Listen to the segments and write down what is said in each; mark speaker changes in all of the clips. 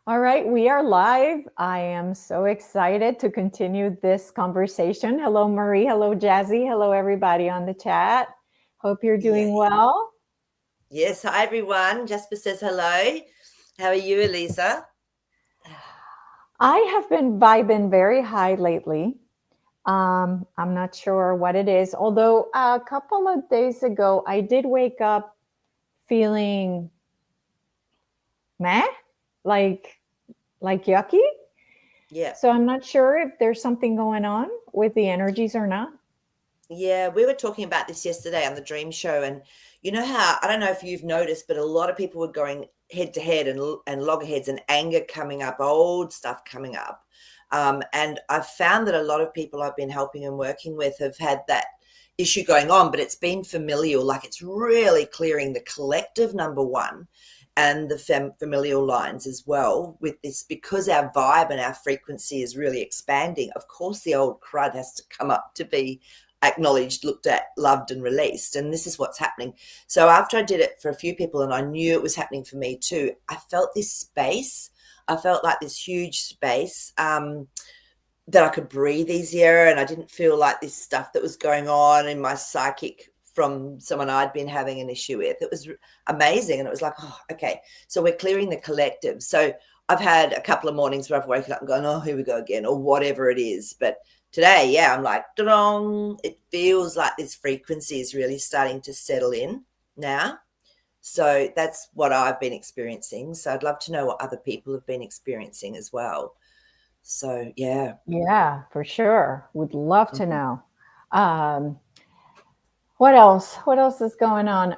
Speaker 1: All right, we are live. I am so excited to continue this conversation. Hello, Maree. Hello, Jazzy. Hello, everybody on the chat. Hope you're doing
Speaker 2: Yay.
Speaker 1: well.
Speaker 2: Yes, hi everyone. Jasper says hello. How are you, Elisa?
Speaker 1: I have been vibing very high lately. I'm not sure what it is, although a couple of days ago, I did wake up feeling meh, like like yucky.
Speaker 2: Yeah.
Speaker 1: So I'm not sure if there's something going on with the energies or not.
Speaker 2: Yeah, we were talking about this yesterday on the Dream Show, and you know how I don't know if you've noticed, but a lot of people were going head to head and loggerheads and anger coming up, old stuff coming up. And I've found that a lot of people I've been helping and working with have had that issue going on, but it's been familial, like it's really clearing the collective number one and the familial lines as well with this because our vibe and our frequency is really expanding. Of course, the old crud has to come up to be acknowledged, looked at, loved, and released. And this is what's happening. So after I did it for a few people and I knew it was happening for me too, I felt this space. I felt like this huge space that I could breathe easier. And I didn't feel like this stuff that was going on in my psychic from someone I'd been having an issue with. It was amazing. And it was like, oh, okay. So we're clearing the collective. So I've had a couple of mornings where I've woken up and gone, oh, here we go again, or whatever it is. But today, yeah, I'm like, dong. It feels like this frequency is really starting to settle in now. So that's what I've been experiencing. So I'd love to know what other people have been experiencing as well. So yeah.
Speaker 1: Yeah, for sure. Would love to
Speaker 2: Mhm.
Speaker 1: know. Um, what else? What else is going on?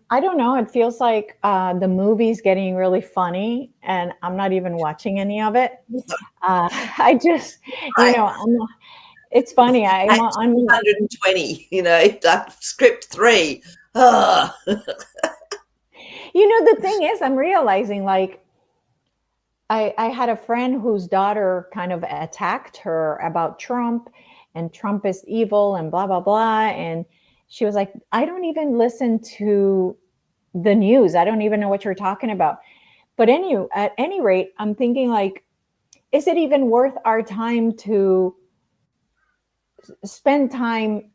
Speaker 1: I don't know. It feels like the movie's getting really funny, and I'm not even watching any of it. I just,
Speaker 2: Right.
Speaker 1: it's funny.
Speaker 2: At
Speaker 1: I'm
Speaker 2: 220, script 3. Oh.
Speaker 1: the thing is, I'm realizing like I had a friend whose daughter kind of attacked her about Trump and Trump is evil and blah, blah, blah. And she was like, I don't even listen to the news. I don't even know what you're talking about. But at any rate, I'm thinking like, is it even worth our time to spend time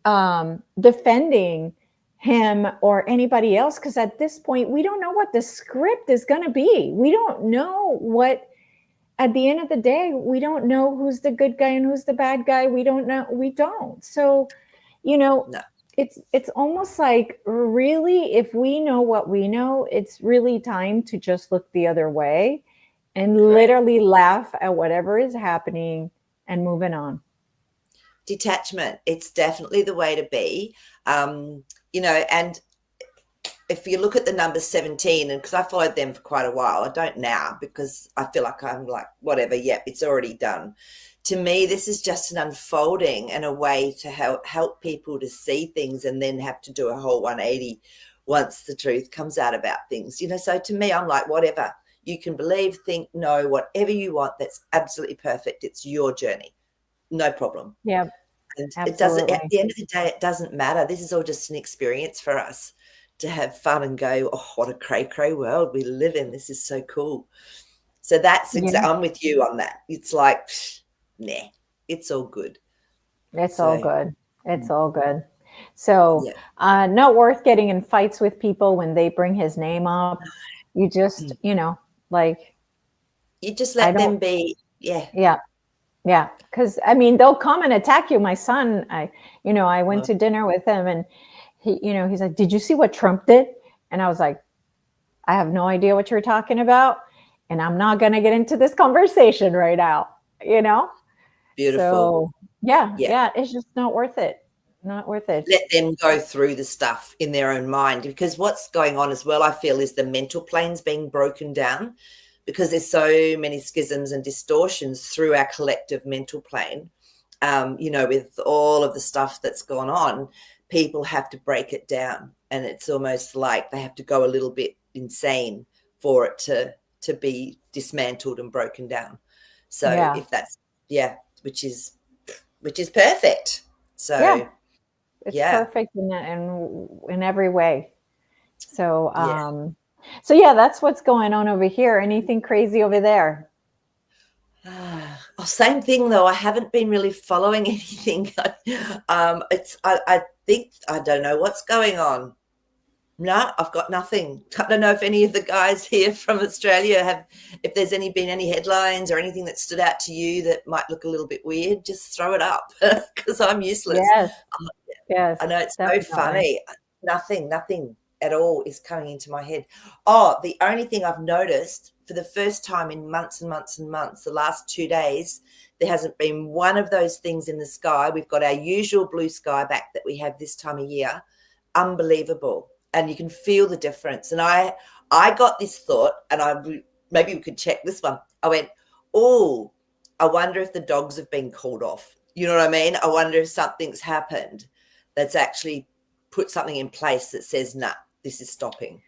Speaker 1: defending him or anybody else? Because at this point, we don't know what the script is going to be. We don't know what at the end of the day, we don't know who's the good guy and who's the bad guy. We don't know. We don't. So, you know,
Speaker 2: No,
Speaker 1: it's almost like really, if we know what we know, it's really time to just look the other way and
Speaker 2: correct.
Speaker 1: literally laugh at whatever is happening and moving on.
Speaker 2: Detachment, it's definitely the way to be. And if you look at the number 17, and because I followed them for quite a while, I don't now because I feel like I'm like, whatever, yep, it's already done. To me, this is just an unfolding and a way to help people to see things and then have to do a whole 180 once the truth comes out about things. So to me, I'm like, whatever. You can believe, think, know, whatever you want. That's absolutely perfect. It's your journey. No problem.
Speaker 1: Yeah,
Speaker 2: And it doesn't, at
Speaker 1: absolutely.
Speaker 2: the end of the day, it doesn't matter. This is all just an experience for us to have fun and go, oh, what a cray cray world we live in. This is so cool. So
Speaker 1: Yeah,
Speaker 2: I'm with you on that. It's like, nah, it's all good.
Speaker 1: it's all
Speaker 2: So,
Speaker 1: good. It's all good. So,
Speaker 2: yeah,
Speaker 1: not worth getting in fights with people when they bring his name up. You just, like,
Speaker 2: you just
Speaker 1: I
Speaker 2: let
Speaker 1: don't,
Speaker 2: them be. Yeah.
Speaker 1: yeah, yeah. Cause I mean, they'll come and attack you. My son, I went
Speaker 2: Well,
Speaker 1: to dinner with him and he's like, did you see what Trump did? And I was like, I have no idea what you're talking about. And I'm not going to get into this conversation right now, you know?
Speaker 2: beautiful.
Speaker 1: So yeah,
Speaker 2: Yeah.
Speaker 1: yeah, it's just not worth it. Not worth it.
Speaker 2: Let them go through the stuff in their own mind because what's going on as well, I feel, is the mental planes being broken down because there's so many schisms and distortions through our collective mental plane. With all of the stuff that's gone on, people have to break it down, and it's almost like they have to go a little bit insane for it to be dismantled and broken down. So
Speaker 1: Yeah.
Speaker 2: if that's yeah, which is perfect.
Speaker 1: Yeah.
Speaker 2: So
Speaker 1: It's
Speaker 2: yeah,
Speaker 1: perfect in every way. So,
Speaker 2: yeah.
Speaker 1: So yeah, that's what's going on over here. Anything crazy over there?
Speaker 2: Oh, same thing though. I haven't been really following anything. I think I don't know what's going on. No, I've got nothing. I don't know if any of the guys here from Australia if there's been any headlines or anything that stood out to you that might look a little bit weird. Just throw it up because I'm useless.
Speaker 1: Yes, yes,
Speaker 2: I know it's so
Speaker 1: definitely.
Speaker 2: funny. Nothing at all is coming into my head. Oh, the only thing I've noticed for the first time in months and months and months, the last 2 days, there hasn't been one of those things in the sky. We've got our usual blue sky back that we have this time of year. Unbelievable. And you can feel the difference. And I got this thought, and maybe we could check this one. I went, oh, I wonder if the dogs have been called off. You know what I mean? I wonder if something's happened that's actually put something in place that says, nah, this is stopping.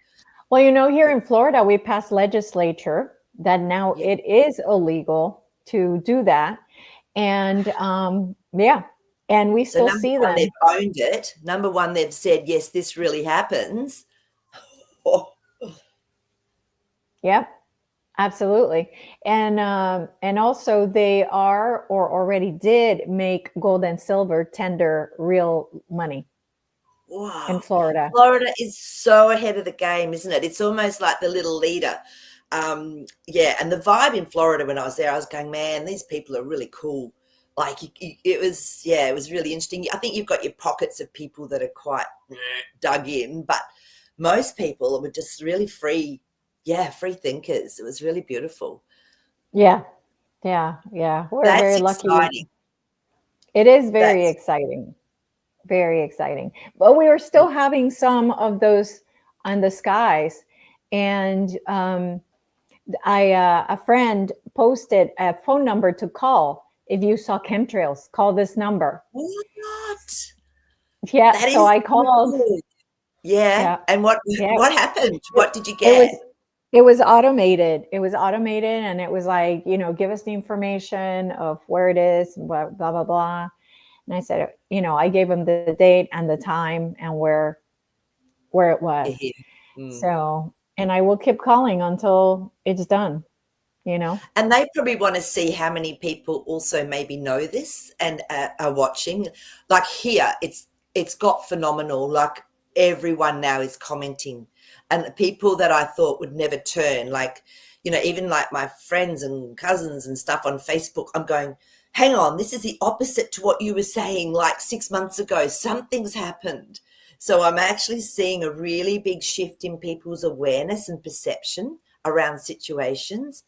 Speaker 1: Well, here in Florida, we passed legislature that now
Speaker 2: Yeah.
Speaker 1: it is illegal to do that. And yeah, and we
Speaker 2: So
Speaker 1: still
Speaker 2: number
Speaker 1: see
Speaker 2: one,
Speaker 1: them.
Speaker 2: they've owned it. Number one, they've said, yes, this really happens. Oh,
Speaker 1: Yep, absolutely. And also they are or already did make gold and silver tender real money in
Speaker 2: wow.
Speaker 1: Florida.
Speaker 2: Florida is so ahead of the game, isn't it? It's almost like the little leader. Yeah, and the vibe in Florida when I was there, I was going, man, these people are really cool. Like it was really interesting. I think you've got your pockets of people that are quite dug in, but most people were just really free, free thinkers. It was really beautiful.
Speaker 1: Yeah, yeah. We're
Speaker 2: That's
Speaker 1: very lucky.
Speaker 2: exciting.
Speaker 1: It is very
Speaker 2: That's
Speaker 1: exciting. Very exciting. But we are
Speaker 2: mm,
Speaker 1: still having some of those on the skies. And a friend posted a phone number to call if you saw chemtrails. Call this number.
Speaker 2: what?
Speaker 1: Yeah,
Speaker 2: That
Speaker 1: so
Speaker 2: is
Speaker 1: I called.
Speaker 2: good. Yeah.
Speaker 1: Yeah,
Speaker 2: And what
Speaker 1: yeah.
Speaker 2: what happened?
Speaker 1: It,
Speaker 2: What did you
Speaker 1: it was
Speaker 2: get?
Speaker 1: it was automated. It was automated, and it was like, give us the information of where it is, blah blah blah blah. And I said, I gave him the date and the time and where it was.
Speaker 2: Yeah. Mm.
Speaker 1: So, and I will keep calling until it's done, you know?
Speaker 2: And they probably want to see how many people also maybe know this and are watching. Like here, it's got phenomenal. Like everyone now is commenting, and the people that I thought would never turn, like even like my friends and cousins and stuff on Facebook, I'm going, hang on, this is the opposite to what you were saying like 6 months ago. Something's happened. So I'm actually seeing a really big shift in people's awareness and perception around situations.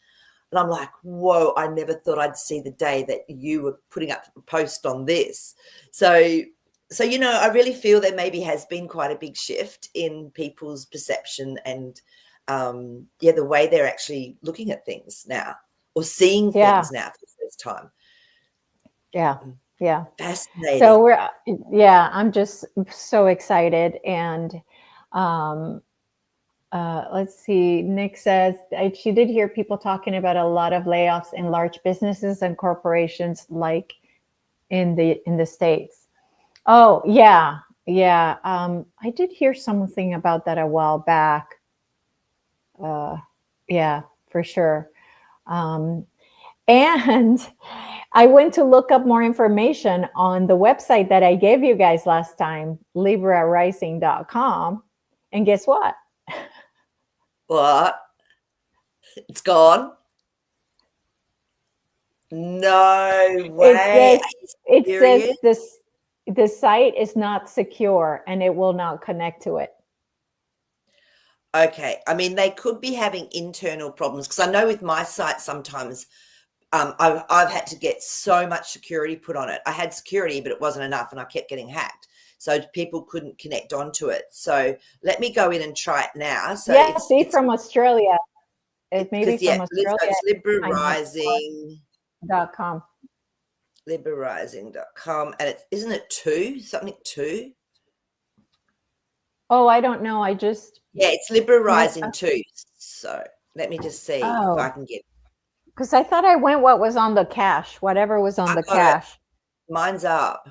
Speaker 2: And I'm like, whoa, I never thought I'd see the day that you were putting up a post on this. So, I really feel there maybe has been quite a big shift in people's perception and, the way they're actually looking at things now or seeing
Speaker 1: Yeah,
Speaker 2: things now for the first time.
Speaker 1: yeah, yeah. So
Speaker 2: Fascinating.
Speaker 1: yeah, I'm just so excited. And um, let's see, Nick says she did hear people talking about a lot of layoffs in large businesses and corporations like in the States. Oh, yeah, yeah. I did hear something about that a while back. Uh, yeah, for sure. Um, and I went to look up more information on the website that I gave you guys last time, librarising.com. And guess what?
Speaker 2: What? It's gone? No
Speaker 1: It
Speaker 2: way.
Speaker 1: says
Speaker 2: Are you
Speaker 1: it says
Speaker 2: serious?
Speaker 1: the site is not secure and it will not connect to it.
Speaker 2: Okay. I mean, they could be having internal problems because I know with my site sometimes I've had to get so much security put on it. I had security, but it wasn't enough, and I kept getting hacked. So people couldn't connect onto it. So let me go in and try it now. So
Speaker 1: Yeah,
Speaker 2: it's
Speaker 1: see
Speaker 2: it's
Speaker 1: from Australia. It may be
Speaker 2: because
Speaker 1: from
Speaker 2: so
Speaker 1: Australia.
Speaker 2: it's Libra
Speaker 1: Time
Speaker 2: Rising,
Speaker 1: .com.
Speaker 2: LibraRising.com, and isn't it something two?
Speaker 1: Oh, I don't know. I just
Speaker 2: Yeah, it's Libra
Speaker 1: no.
Speaker 2: Rising 2. So let me just see if I
Speaker 1: Oh,
Speaker 2: can get.
Speaker 1: because I thought I went what was on the cache, whatever was on
Speaker 2: I
Speaker 1: the
Speaker 2: got it.
Speaker 1: cache.
Speaker 2: Mine's up.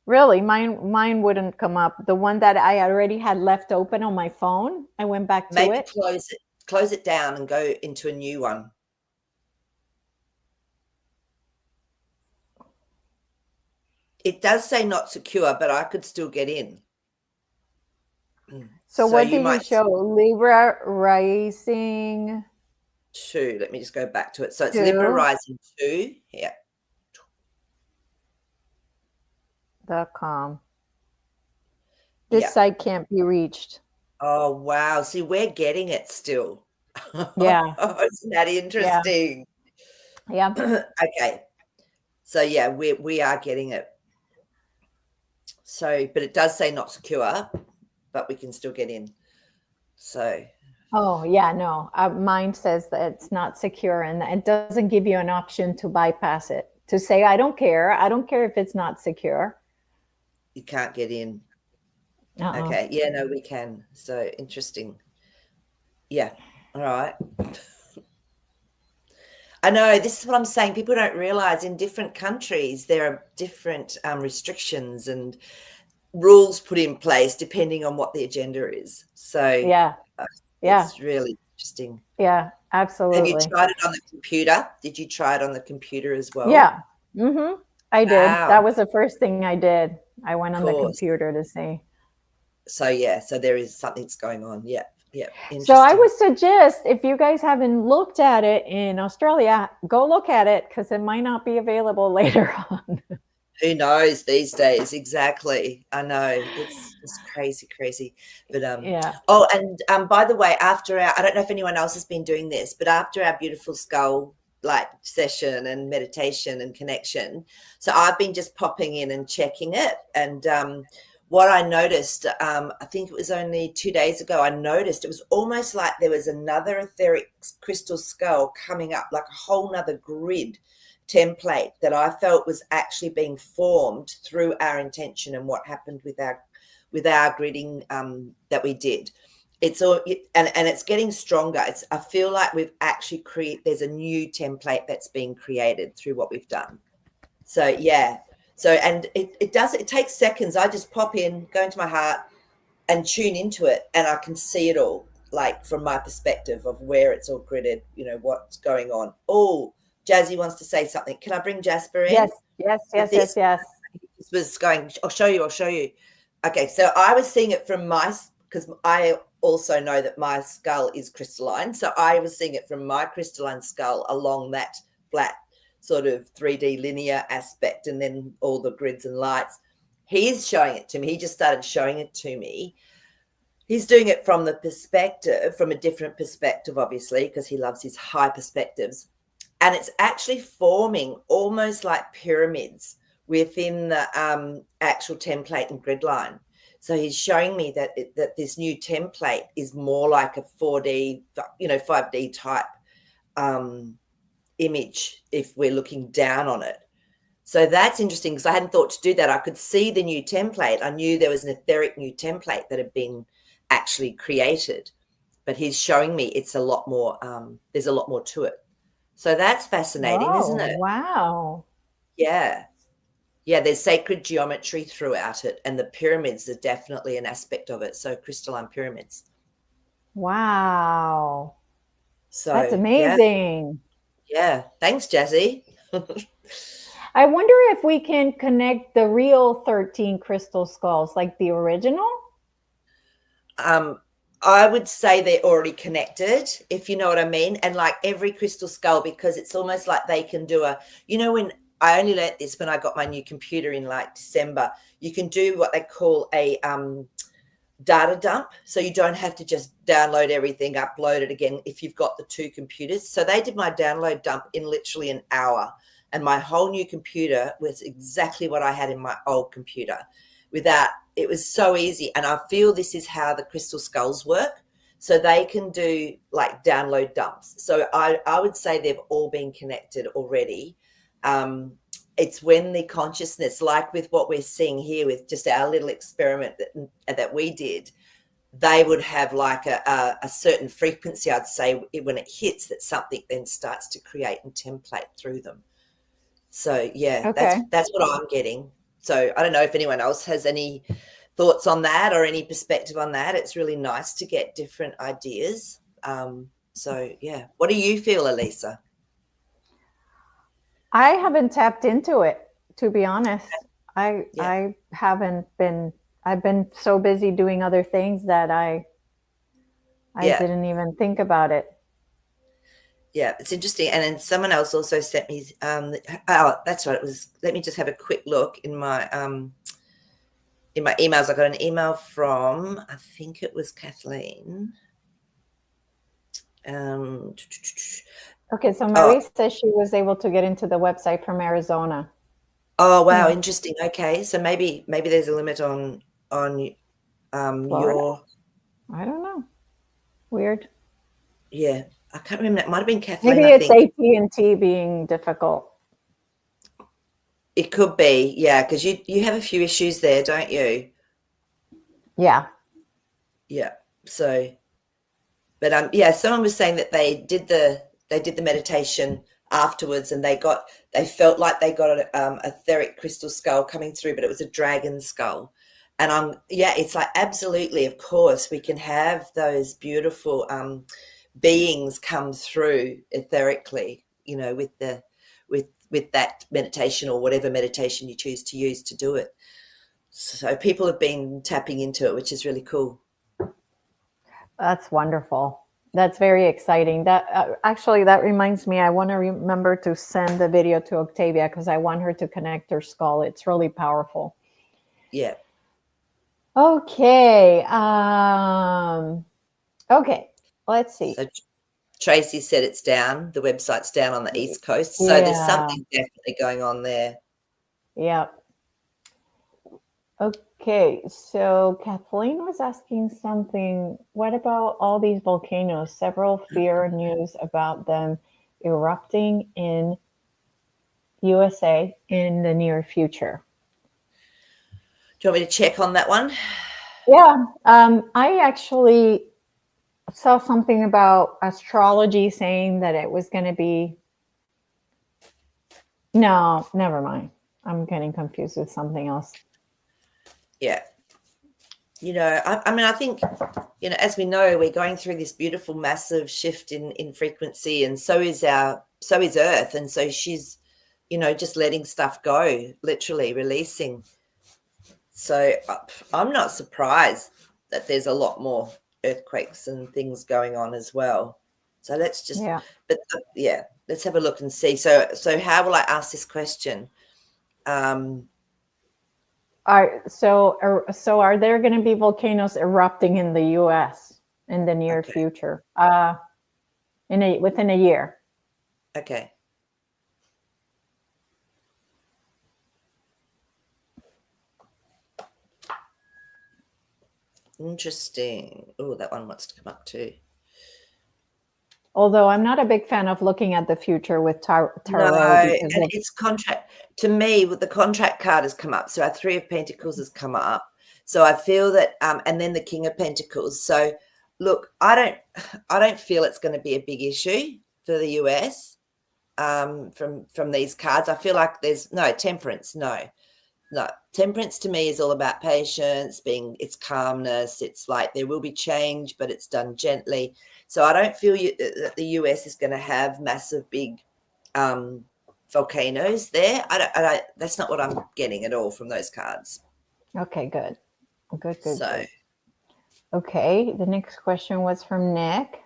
Speaker 1: Really, mine wouldn't come up. The one that I already had left open on my phone, I went back to
Speaker 2: Maybe
Speaker 1: it.
Speaker 2: close it down and go into a new one. It does say not secure, but I could still get in.
Speaker 1: So
Speaker 2: So
Speaker 1: what
Speaker 2: you
Speaker 1: did you
Speaker 2: might
Speaker 1: show? Libra Rising
Speaker 2: two. Let me just go back to it. So it's Libra
Speaker 1: 2.com.
Speaker 2: Rising 2. Yeah.
Speaker 1: This
Speaker 2: Yeah.
Speaker 1: site can't be reached.
Speaker 2: Oh, wow. See, we're getting it still.
Speaker 1: Yeah.
Speaker 2: Isn't that
Speaker 1: Yeah.
Speaker 2: interesting?
Speaker 1: Yeah.
Speaker 2: Okay. So yeah, we are getting it. So, but it does say not secure, but we can still get in. So
Speaker 1: Oh, yeah, no. Mine says that it's not secure and it doesn't give you an option to bypass it. To say, I don't care. I don't care if it's not secure.
Speaker 2: you can't get in.
Speaker 1: Uh-uh.
Speaker 2: Okay. Yeah, no, we can. So interesting. Yeah. All right. I know this is what I'm saying. People don't realize in different countries there are different restrictions and rules put in place depending on what the agenda is. So
Speaker 1: Yeah. Yeah.
Speaker 2: it's really interesting.
Speaker 1: Yeah.
Speaker 2: Have you
Speaker 1: Absolutely.
Speaker 2: tried it on the computer? Did you try it on the computer as well?
Speaker 1: Yeah. Mm-hmm. I did.
Speaker 2: Wow,
Speaker 1: That was the first thing I did. I went
Speaker 2: of
Speaker 1: on the
Speaker 2: course.
Speaker 1: computer to see.
Speaker 2: So yeah, so there is something's going on. Yeah, yeah,
Speaker 1: So I
Speaker 2: interesting.
Speaker 1: would suggest if you guys haven't looked at it in Australia, go look at it because it might not be available later on.
Speaker 2: Who knows these days? Exactly. I know it's crazy, crazy. But
Speaker 1: Yeah.
Speaker 2: oh, and by the way, after our, I don't know if anyone else has been doing this, but after our beautiful skull like session and meditation and connection, so I've been just popping in and checking it. And what I noticed, I think it was only 2 days ago, I noticed it was almost like there was another etheric crystal skull coming up, like a whole nother grid template that I felt was actually being formed through our intention and what happened with our gridding that we did. It's all and it's getting stronger. I feel like we've actually there's a new template that's being created through what we've done. So yeah. So and it takes seconds. I just pop in, go into my heart and tune into it, and I can see it all, like from my perspective of where it's all gridded, what's going on. Oh, Jazzy wants to say something. Can I bring Jasper in?
Speaker 1: Yes. Yes.
Speaker 2: With
Speaker 1: Yes. Yes.
Speaker 2: this
Speaker 1: Yes.
Speaker 2: this was going, I'll show you. Okay, so I was seeing it from because I also know that my skull is crystalline. So I was seeing it from my crystalline skull along that flat sort of 3D linear aspect, and then all the grids and lights. He's showing it to me. He just started showing it to me. He's doing it from the perspective, from a different perspective, obviously, because he loves his high perspectives. And it's actually forming almost like pyramids within the actual template and grid line. So he's showing me that this new template is more like a 4D, 5D type image if we're looking down on it. So that's interesting because I hadn't thought to do that. I could see the new template. I knew there was an etheric new template that had been actually created, but he's showing me it's a lot more, there's a lot more to it. So that's fascinating, isn't
Speaker 1: Oh,
Speaker 2: it?
Speaker 1: wow.
Speaker 2: Yeah. Yeah, there's sacred geometry throughout it, and the pyramids are definitely an aspect of it. So crystalline pyramids.
Speaker 1: Wow. That's
Speaker 2: So yeah,
Speaker 1: amazing.
Speaker 2: yeah. Thanks, Jazzy.
Speaker 1: I wonder if we can connect the real 13 crystal skulls, like the original.
Speaker 2: I would say they're already connected, if you know what I mean. And like every crystal skull, because it's almost like they can do when I only learnt this when I got my new computer in like December, you can do what they call a data dump. So you don't have to just download everything, upload it again if you've got the two computers. So they did my download dump in literally an hour. And my whole new computer was exactly what I had in my old computer. It was so easy. And I feel this is how the crystal skulls work. So they can do like download dumps. So I would say they've all been connected already. It's when the consciousness, like with what we're seeing here with just our little experiment that we did, they would have like a certain frequency, I'd say, when it hits, that something then starts to create and template through them. So yeah,
Speaker 1: Okay.
Speaker 2: that's what I'm getting. So I don't know if anyone else has any thoughts on that or any perspective on that. It's really nice to get different ideas. So yeah, what do you feel, Elisa?
Speaker 1: I haven't tapped into it, to be honest.
Speaker 2: Yeah.
Speaker 1: I haven't been. I've been so busy doing other things that I
Speaker 2: Yeah.
Speaker 1: didn't even think about it.
Speaker 2: Yeah, it's interesting. And then someone else also sent me oh, that's right. It was, let me just have a quick look in my emails. I got an email from, I think it was Kathleen.
Speaker 1: Okay, so
Speaker 2: Oh,
Speaker 1: Maree says she was able to get into the website from Arizona.
Speaker 2: oh wow,
Speaker 1: Hmm.
Speaker 2: interesting. Okay. So maybe there's a limit on
Speaker 1: Florida?
Speaker 2: your,
Speaker 1: I don't know. Weird.
Speaker 2: yeah. I can't remember. That might have been Kathleen,
Speaker 1: Maybe
Speaker 2: I
Speaker 1: it's
Speaker 2: think.
Speaker 1: AT&T being difficult.
Speaker 2: It could be, yeah, because you have a few issues there, don't you?
Speaker 1: Yeah.
Speaker 2: Yeah. So, but yeah, someone was saying that they did the meditation afterwards, and they felt like they got a etheric crystal skull coming through, but it was a dragon skull. And yeah, it's like absolutely, of course, we can have those beautiful beings come through etherically, you know, with the with that meditation or whatever meditation you choose to use to do it. So people have been tapping into it, which is really cool.
Speaker 1: That's wonderful. That's very exciting. That actually, that reminds me. I want to remember to send the video to Octavia because I want her to connect her skull. It's really powerful.
Speaker 2: Yeah.
Speaker 1: Okay. Okay. Let's see.
Speaker 2: So Tracy said it's down. The website's down on the East Coast. So there's
Speaker 1: Yeah.
Speaker 2: something definitely going on there.
Speaker 1: Yeah. Okay. So Kathleen was asking something. What about all these volcanoes? Several fear news about them erupting in USA in the near future.
Speaker 2: Do you want me to check on that one?
Speaker 1: Yeah, I actually saw something about astrology saying that it was going to be. No, never mind. I'm getting confused with something else.
Speaker 2: Yeah. You know, I mean, I think, you know, as we know, we're going through this beautiful, massive shift in frequency, and so is Earth, and so she's, you know, just letting stuff go, literally releasing. So I'm not surprised that there's a lot more earthquakes and things going on as well. So let's just,
Speaker 1: Yeah.
Speaker 2: but yeah, let's have a look and see. So how will I ask this question?
Speaker 1: So are there going to be volcanoes erupting in the U.S. in the near
Speaker 2: Okay,
Speaker 1: future? Within a year.
Speaker 2: okay. Interesting. Oh, that one wants to come up too.
Speaker 1: Although I'm not a big fan of looking at the future with tarot
Speaker 2: No,
Speaker 1: because
Speaker 2: and
Speaker 1: of,
Speaker 2: it's contract. To me, with the contract card has come up. So our Three of Pentacles has come up. So I feel that, and then the King of Pentacles. So look, I don't feel it's going to be a big issue for the US from these cards. I feel like there's no Temperance. No, Temperance to me is all about patience, it's calmness. It's like there will be change, but it's done gently. So I don't feel that the US is going to have massive, big volcanoes there. I don't. That's not what I'm getting at all from those cards.
Speaker 1: okay, good.
Speaker 2: So
Speaker 1: Good. Okay, the next question was from Nick.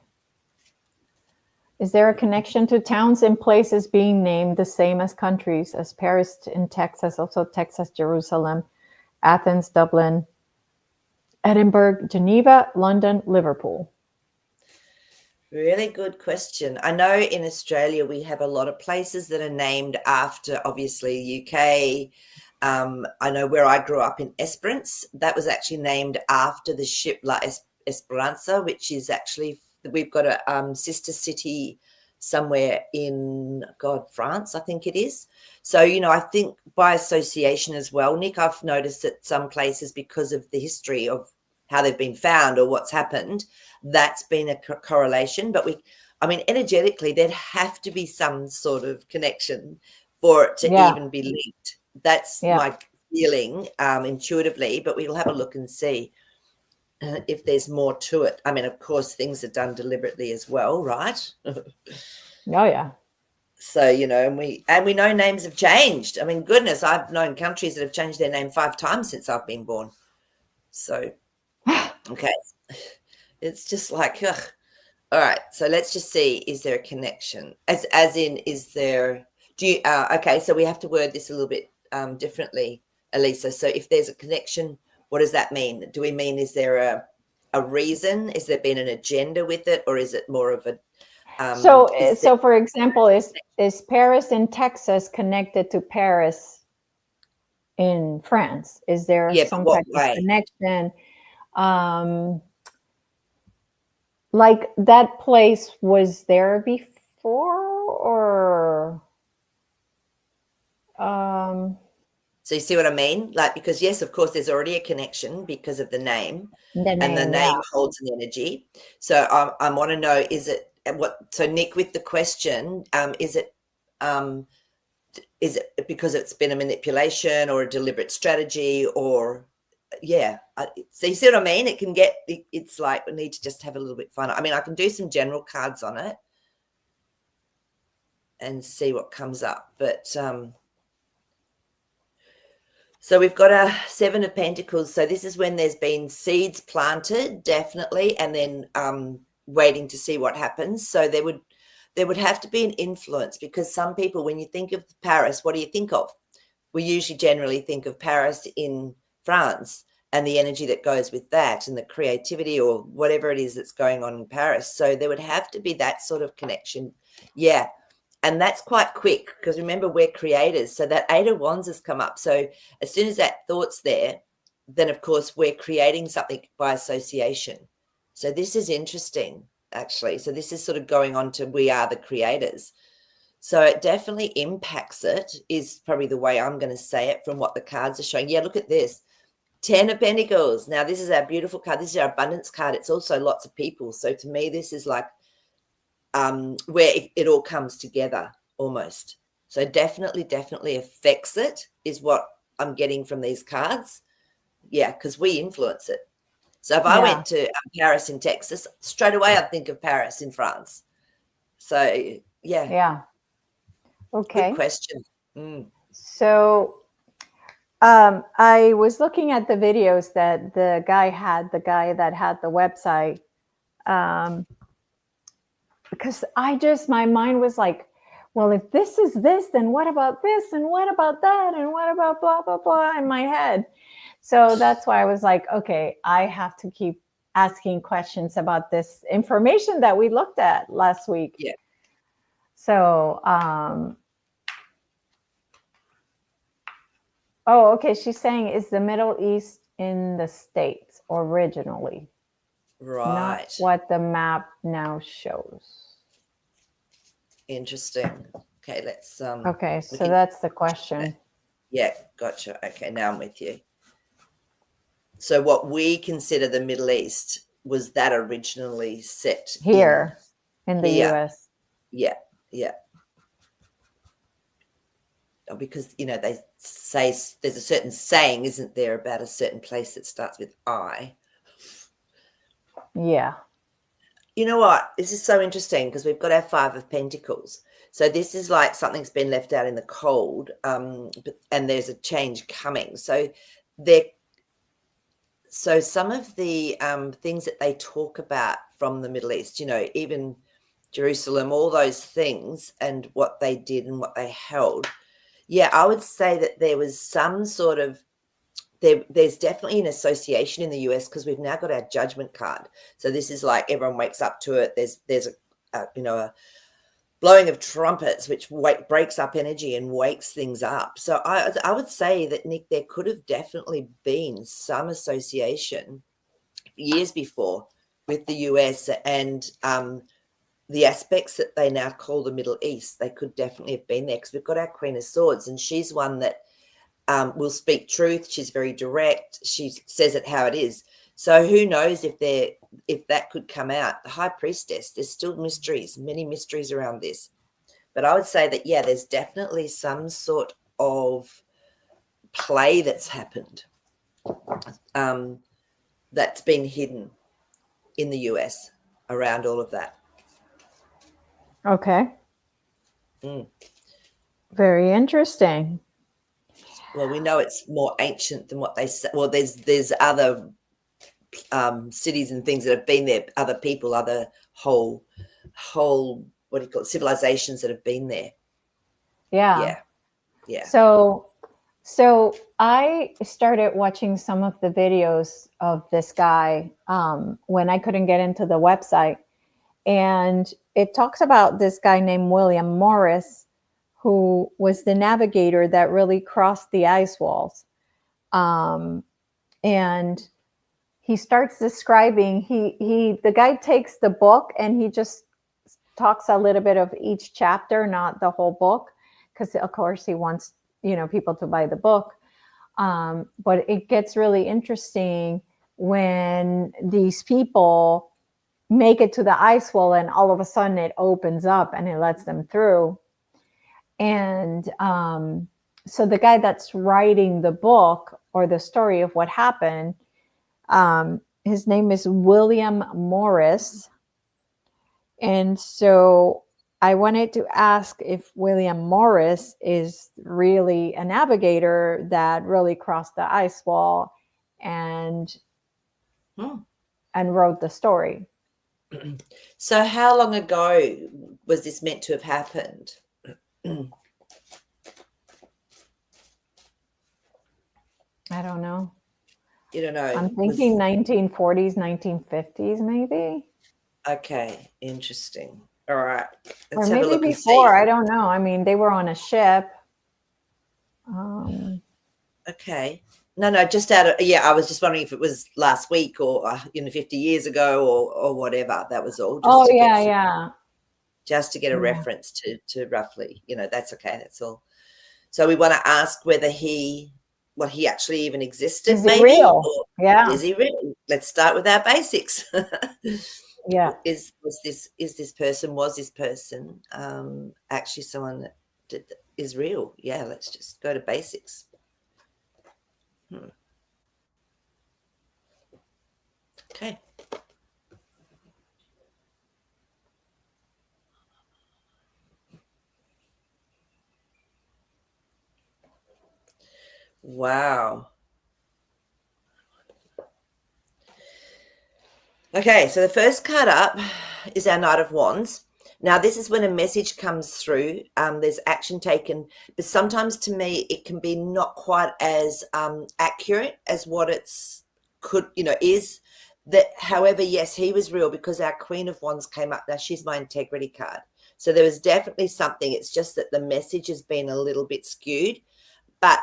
Speaker 1: Is there a connection to towns and places being named the same as countries, as Paris in Texas, also Texas, Jerusalem, Athens, Dublin, Edinburgh, Geneva, London, Liverpool?
Speaker 2: really good question. I know in Australia we have a lot of places that are named after, obviously, UK. I know where I grew up in Esperance, that was actually named after the ship La Esperanza, which is actually, we've got a sister city somewhere in, God, France, I think it is. So, you know, I think by association as well, Nick, I've noticed that some places, because of the history of how they've been found or what's happened, that's been a correlation. But I mean, energetically, there'd have to be some sort of connection for it to
Speaker 1: Yeah,
Speaker 2: even be linked. That's
Speaker 1: yeah.
Speaker 2: my feeling intuitively, but we'll have a look and see if there's more to it. I mean, of course, things are done deliberately as well, right?
Speaker 1: Oh yeah.
Speaker 2: So, you know, and we know names have changed. I mean, goodness, I've known countries that have changed their name 5 times since I've been born. So, okay. It's just like, ugh. All right. So let's just see, is there a connection? As in, is there, do you, okay, so we have to word this a little bit differently, Elisa. So if there's a connection, what does that mean? Do we mean, is there a reason? Is there been an agenda with it? Or is it more of a,
Speaker 1: So for example, is Paris in Texas connected to Paris in France? Is there some type of connection? Like that place was there before, or
Speaker 2: so you see what I mean? Like, because yes, of course, there's already a connection because of the name, and the name holds an energy. So I want to know, is it what? So Nick, with the question, is it because it's been a manipulation or a deliberate strategy, or yeah? So you see what I mean? It can get. It's like we need to just have a little bit fun. I mean, I can do some general cards on it and see what comes up, but so we've got a 7 of Pentacles. So this is when there's been seeds planted, definitely, and then waiting to see what happens. So there would have to be an influence, because some people, when you think of Paris, what do you think of? We usually generally think of Paris in France and the energy that goes with that and the creativity or whatever it is that's going on in Paris. So there would have to be that sort of connection. Yeah. And that's quite quick, because remember, we're creators. So that 8 of Wands has come up. So as soon as that thought's there, then of course we're creating something by association. So this is interesting, actually. So this is sort of going on to, we are the creators. So it definitely impacts it, is probably the way I'm going to say it from what the cards are showing. Yeah, look at this. 10 of Pentacles. Now, this is our beautiful card. This is our abundance card. It's also lots of people. So to me, this is like where it all comes together almost. So definitely affects it, is what I'm getting from these cards. Yeah, because we influence it. So if I went to Paris in Texas, straight away I'd think of Paris in France. So yeah.
Speaker 1: Yeah. Okay.
Speaker 2: Good question.
Speaker 1: So I was looking at the videos that the guy that had the website, because my mind was like, well, if this is this, then what about this? And what about that? And what about blah, blah, blah in my head? So that's why I was like, okay, I have to keep asking questions about this information that we looked at last week.
Speaker 2: Yeah.
Speaker 1: So, oh, okay. She's saying, is the Middle East in the States originally?
Speaker 2: Right.
Speaker 1: Not what the map now shows.
Speaker 2: Interesting. Okay, let's
Speaker 1: okay, so that's the question.
Speaker 2: Yeah, gotcha. Okay, now I'm with you. So what we consider the Middle East, was that originally set
Speaker 1: here in the US?
Speaker 2: Yeah. Because, you know, they say there's a certain saying, isn't there, about a certain place that starts with I.
Speaker 1: Yeah.
Speaker 2: You know what? This is so interesting, because we've got our 5 of Pentacles. So this is like something's been left out in the cold, and there's a change coming. So some of the things that they talk about from the Middle East, you know, even Jerusalem, all those things, and what they did and what they held. Yeah, I would say that there was some sort of, there's definitely an association in the US, because we've now got our Judgment card. So this is like everyone wakes up to it. There's a blowing of trumpets, which breaks up energy and wakes things up. So I would say that, Nick, there could have definitely been some association years before with the US and the aspects that they now call the Middle East. They could definitely have been there, because we've got our Queen of Swords, and she's one that will speak truth. She's very direct. She says it how it is. So who knows if that could come out. The High Priestess, there's still many mysteries around this. But I would say that, yeah, there's definitely some sort of play that's happened that's been hidden in the US around all of that.
Speaker 1: Okay.
Speaker 2: Mm.
Speaker 1: Very interesting.
Speaker 2: Well, we know it's more ancient than what they say. Well, there's other cities and things that have been there, other people, other whole what do you call it, civilizations that have been there.
Speaker 1: Yeah.
Speaker 2: Yeah.
Speaker 1: So I started watching some of the videos of this guy when I couldn't get into the website. And it talks about this guy named William Morris, who was the navigator that really crossed the ice walls. And he starts describing, the guy takes the book and he just talks a little bit of each chapter, not the whole book, because of course he wants, people to buy the book. But it gets really interesting when these people make it to the ice wall and all of a sudden it opens up and it lets them through. And so the guy that's writing the book or the story of what happened, his name is William Morris. And so I wanted to ask if William Morris is really a navigator that really crossed the ice wall and wrote the story.
Speaker 2: So how long ago was this meant to have happened?
Speaker 1: I don't know.
Speaker 2: You don't know.
Speaker 1: I'm thinking 1940s, 1950s, maybe.
Speaker 2: Okay, interesting. All right.
Speaker 1: Let's have a look before. I don't know. I mean, they were on a ship.
Speaker 2: Okay. No, just I was just wondering if it was last week or 50 years ago or whatever. That was all.
Speaker 1: Just yeah.
Speaker 2: Just to get a reference to roughly, that's okay. That's all. So we want to ask whether he actually even existed.
Speaker 1: Is he real? Yeah.
Speaker 2: Is he real? Let's start with our basics.
Speaker 1: Yeah.
Speaker 2: Was this person actually someone that is real? Yeah, let's just go to basics. Okay. Wow. Okay, so the first card up is our Knight of Wands. Now, this is when a message comes through. There's action taken, but sometimes to me, it can be not quite as accurate as what is. That, however, yes, he was real because our Queen of Wands came up. Now, she's my integrity card. So there was definitely something. It's just that the message has been a little bit skewed. But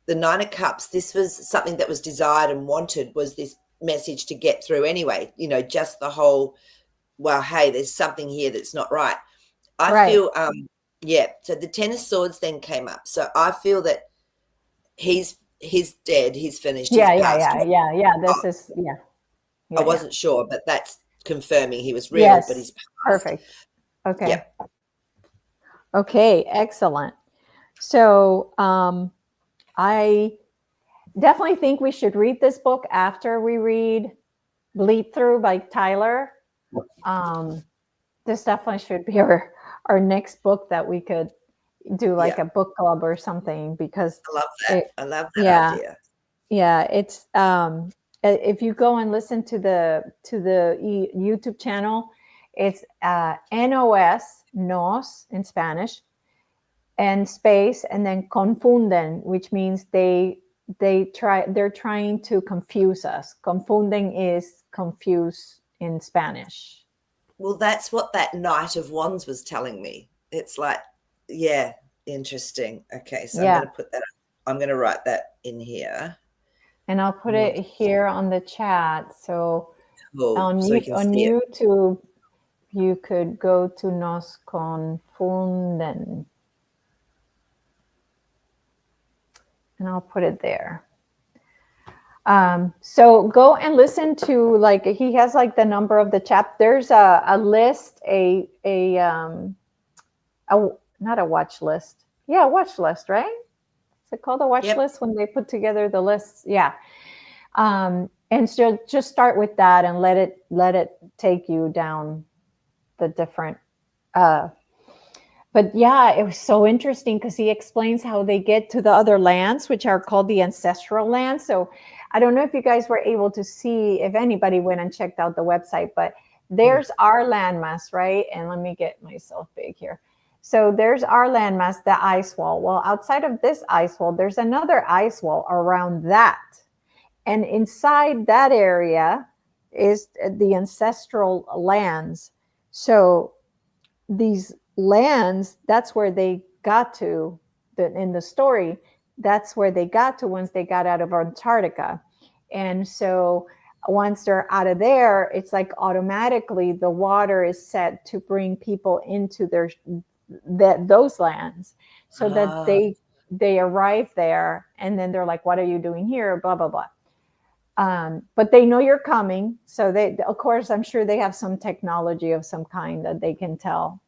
Speaker 2: the Nine of Cups, this was something that was desired and wanted, was this message to get through anyway. Just the whole, well, hey, there's something here that's not right. I feel, so the Ten of Swords then came up. So I feel that he's dead. He's finished.
Speaker 1: Yeah.
Speaker 2: I wasn't sure, but that's confirming he was real, but he's passed.
Speaker 1: Perfect. Okay.
Speaker 2: Yep.
Speaker 1: Okay, excellent. So I definitely think we should read this book after we read Bleed Through by Tyler. This definitely should be our next book that we could do a book club or something, because
Speaker 2: I love that. I love that idea.
Speaker 1: Yeah, it's if you go and listen to the YouTube channel, it's nos in Spanish, and space, and then confunden, which means they're trying to confuse us. Confunden is confuse in Spanish.
Speaker 2: Well, that's what that Knight of Wands was telling me. It's like, interesting. Okay, so I'm going to put that. I'm going to write that in here.
Speaker 1: And I'll put it here on the chat. So on
Speaker 2: so
Speaker 1: YouTube, you could go to Nos Confunden. And I'll put it there. So go and listen to, he has the number of the chapter. There's a list, not a watch list. Yeah, watch list, right? Is it called a watch
Speaker 2: Yep.
Speaker 1: list when they put together the lists? Yeah. And so just start with that and let it take you down the different but yeah, it was so interesting because he explains how they get to the other lands, which are called the ancestral lands. So I don't know if you guys were able to see, if anybody went and checked out the website, but there's our landmass, right? And let me get myself big here. So there's our landmass, the ice wall. Well, outside of this ice wall, there's another ice wall around that. And inside that area is the ancestral lands. So these lands, that's where they got to in the story. That's where they got to once they got out of Antarctica. And so once they're out of there, it's like automatically the water is set to bring people into those lands, so that they arrive there, and then they're like, what are you doing here, blah blah blah. But they know you're coming, so they, of course, I'm sure they have some technology of some kind that they can tell,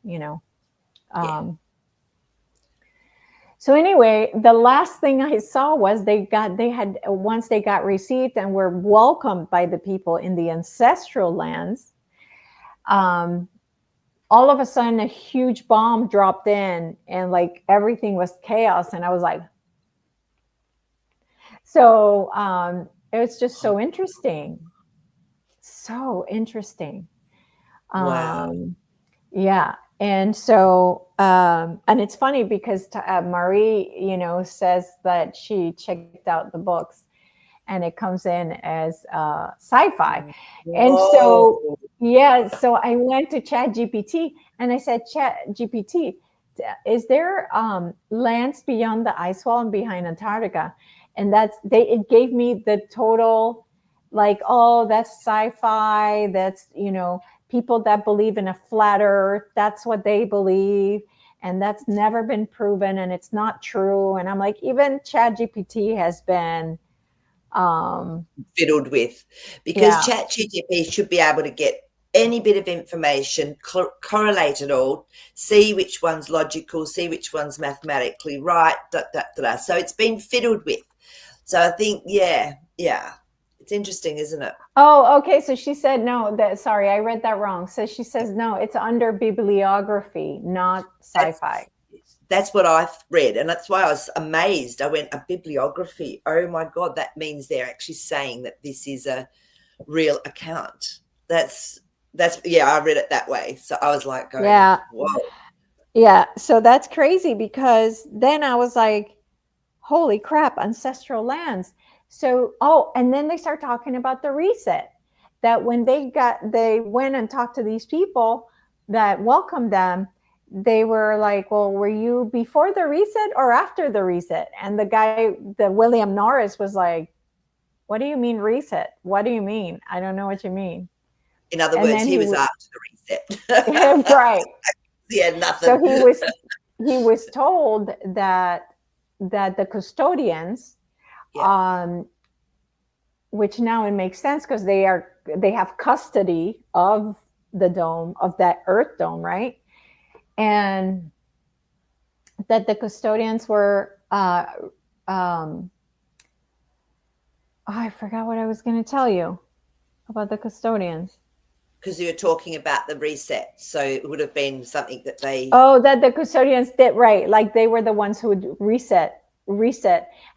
Speaker 1: So anyway, the last thing I saw was they had once they got received and were welcomed by the people in the ancestral lands. All of a sudden, a huge bomb dropped in, and like everything was chaos. And I was like, so it was just so interesting. So interesting.
Speaker 2: Wow.
Speaker 1: Yeah. And so, and it's funny because Maree, says that she checked out the books and it comes in as sci-fi.
Speaker 2: Whoa.
Speaker 1: And so, yeah, so I went to ChatGPT and I said, ChatGPT, is there lands beyond the ice wall and behind Antarctica? And it gave me the total, like, oh, that's sci-fi. That's, people that believe in a flat earth, that's what they believe. And that's never been proven and it's not true. And I'm like, even ChatGPT has been
Speaker 2: fiddled with, because ChatGPT should be able to get any bit of information, correlate it all, see which one's logical, see which one's mathematically right, so it's been fiddled with. So I think, yeah, it's interesting, isn't it?
Speaker 1: Oh, okay. So she said no. Sorry, I read that wrong. So she says no. It's under bibliography, not sci-fi.
Speaker 2: That's what I read, and that's why I was amazed. I went, a bibliography? Oh my God, that means they're actually saying that this is a real account. That's I read it that way. So I was like, going, whoa.
Speaker 1: Yeah. So that's crazy, because then I was like, holy crap, ancestral lands. So, and then they start talking about the reset, that when they went and talked to these people that welcomed them, they were like, well, were you before the reset or after the reset? And the William Norris was like, what do you mean reset? What do you mean? I don't know what you mean.
Speaker 2: In other words, he was after the reset.
Speaker 1: Right.
Speaker 2: He had nothing.
Speaker 1: So he was told that the custodians, which now it makes sense because they have custody of the dome, of that Earth dome, right? And that the custodians were I forgot what I was going to tell you about the custodians.
Speaker 2: Because you were talking about the reset, so it would have been something that they...
Speaker 1: Oh, that the custodians did, right? Like they were the ones who would reset,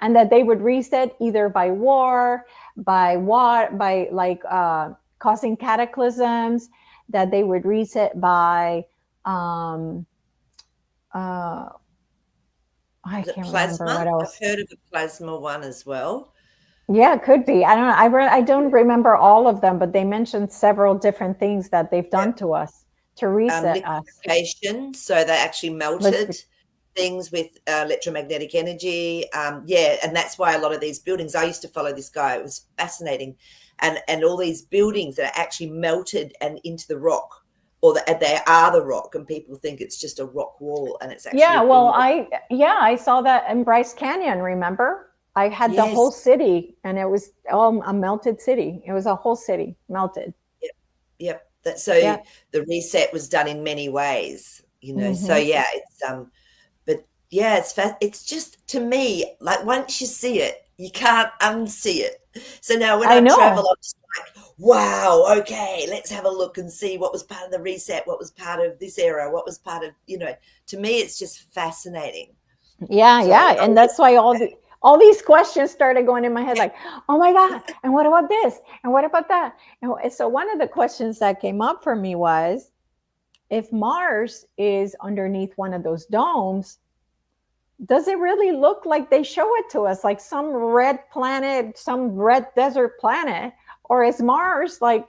Speaker 1: and that they would reset either by war, by like causing cataclysms, that they would reset by I can't remember what else.
Speaker 2: I've heard of the plasma one as well.
Speaker 1: Yeah, it could be. I don't know. I don't remember all of them, but they mentioned several different things that they've done to us to reset us.
Speaker 2: So they actually melted things with electromagnetic energy. And that's why a lot of these buildings, I used to follow this guy. It was fascinating. And all these buildings that are actually melted and into the rock, or they are the rock, and people think it's just a rock wall, and it's actually
Speaker 1: I saw that in Bryce Canyon, remember? I had the whole city, and it was all a melted city. It was a whole city melted.
Speaker 2: Yep. The reset was done in many ways, So it's but yeah, it's just, to me, like, once you see it, you can't unsee it. So now when
Speaker 1: I
Speaker 2: I travel,
Speaker 1: know.
Speaker 2: I'm just like, wow, okay, let's have a look and see what was part of the reset, what was part of this era, what was part of, to me, it's just fascinating.
Speaker 1: Yeah,
Speaker 2: So,
Speaker 1: yeah.
Speaker 2: oh,
Speaker 1: And that's why all these questions started going in my head,
Speaker 2: yeah,
Speaker 1: like, oh my God, and what about this? And what about that? And so one of the questions that came up for me was, if Mars is underneath one of those domes, does it really look like they show it to us, like some red planet, some red desert planet? Or is Mars like,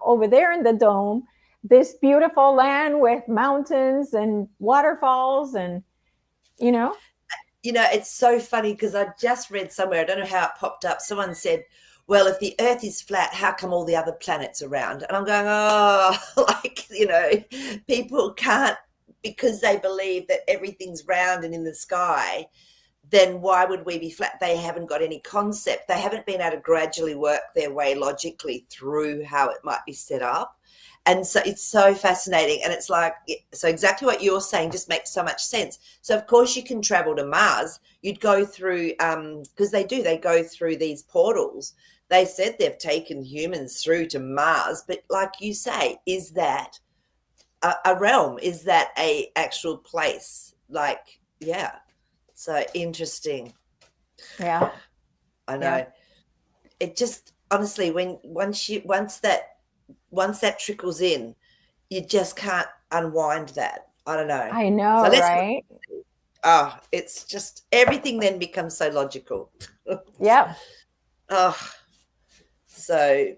Speaker 1: over there in the dome, this beautiful land with mountains and waterfalls and, you know?
Speaker 2: it's so funny because I just read somewhere, I don't know how it popped up. Someone said, well, if the Earth is flat, how come all the other planets are round? And I'm going, oh, like, people can't, because they believe that everything's round and in the sky, then why would we be flat? They haven't got any concept. They haven't been able to gradually work their way logically through how it might be set up. And so it's so fascinating. And it's like, so exactly what you're saying just makes so much sense. So, of course, you can travel to Mars. You'd go through, because they go through these portals. They said they've taken humans through to Mars. But like you say, is that a realm? Is that a actual place? Like, yeah. So interesting.
Speaker 1: Yeah.
Speaker 2: I
Speaker 1: Yeah.
Speaker 2: know. It just, honestly, once that trickles in, you just can't unwind that. I don't know.
Speaker 1: I
Speaker 2: So
Speaker 1: know, right?
Speaker 2: it's just everything then becomes so logical.
Speaker 1: Yep.
Speaker 2: Oh, so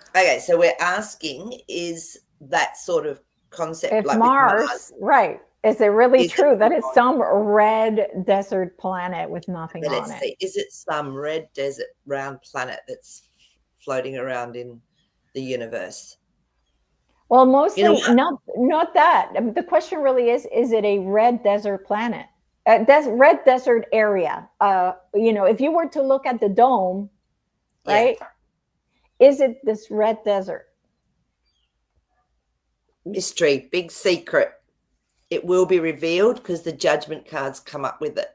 Speaker 2: okay, so we're asking, is that sort of concept
Speaker 1: If
Speaker 2: like with Mars,
Speaker 1: Mars, right, is it really
Speaker 2: is it
Speaker 1: true that it's some red desert planet with nothing
Speaker 2: okay,
Speaker 1: on
Speaker 2: let's
Speaker 1: it?
Speaker 2: see, is it some red desert round planet that's floating around in the universe?
Speaker 1: Well,
Speaker 2: You know
Speaker 1: mostly
Speaker 2: what?
Speaker 1: not that. The question really is it a red desert planet? Red desert area. If you were to look at the dome,
Speaker 2: Yeah.
Speaker 1: right? Is it this red desert?
Speaker 2: Mystery, big secret. It will be revealed because the judgment cards come up with it.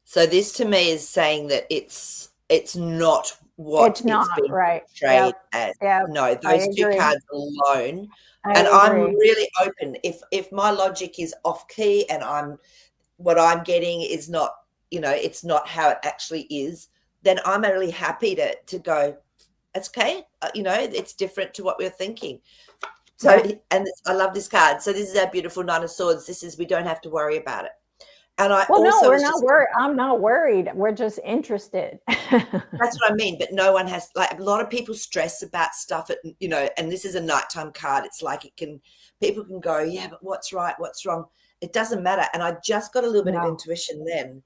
Speaker 2: So this to me is saying that it's not what
Speaker 1: It's
Speaker 2: it's
Speaker 1: not,
Speaker 2: been
Speaker 1: right.
Speaker 2: portrayed
Speaker 1: Yep.
Speaker 2: as.
Speaker 1: Yep.
Speaker 2: No,
Speaker 1: I
Speaker 2: those two
Speaker 1: agree.
Speaker 2: cards alone.
Speaker 1: I
Speaker 2: And I'm
Speaker 1: agree.
Speaker 2: really open. If my logic is off key and what I'm getting is not, it's not how it actually is, then I'm really happy to go, it's okay. It's different to what we're thinking. So,
Speaker 1: Yeah.
Speaker 2: and I love this card. So this is our beautiful Nine of Swords. This is, we don't have to worry about it. And I
Speaker 1: Well, no,
Speaker 2: also
Speaker 1: we're
Speaker 2: was
Speaker 1: not
Speaker 2: just,
Speaker 1: worried. I'm not worried. We're just interested.
Speaker 2: that's what I mean. But no one has, like, a lot of people stress about stuff and this is a nighttime card. It's like people can go, yeah, but what's right? What's wrong? It doesn't matter. And I just got a little bit of
Speaker 1: No.
Speaker 2: intuition then.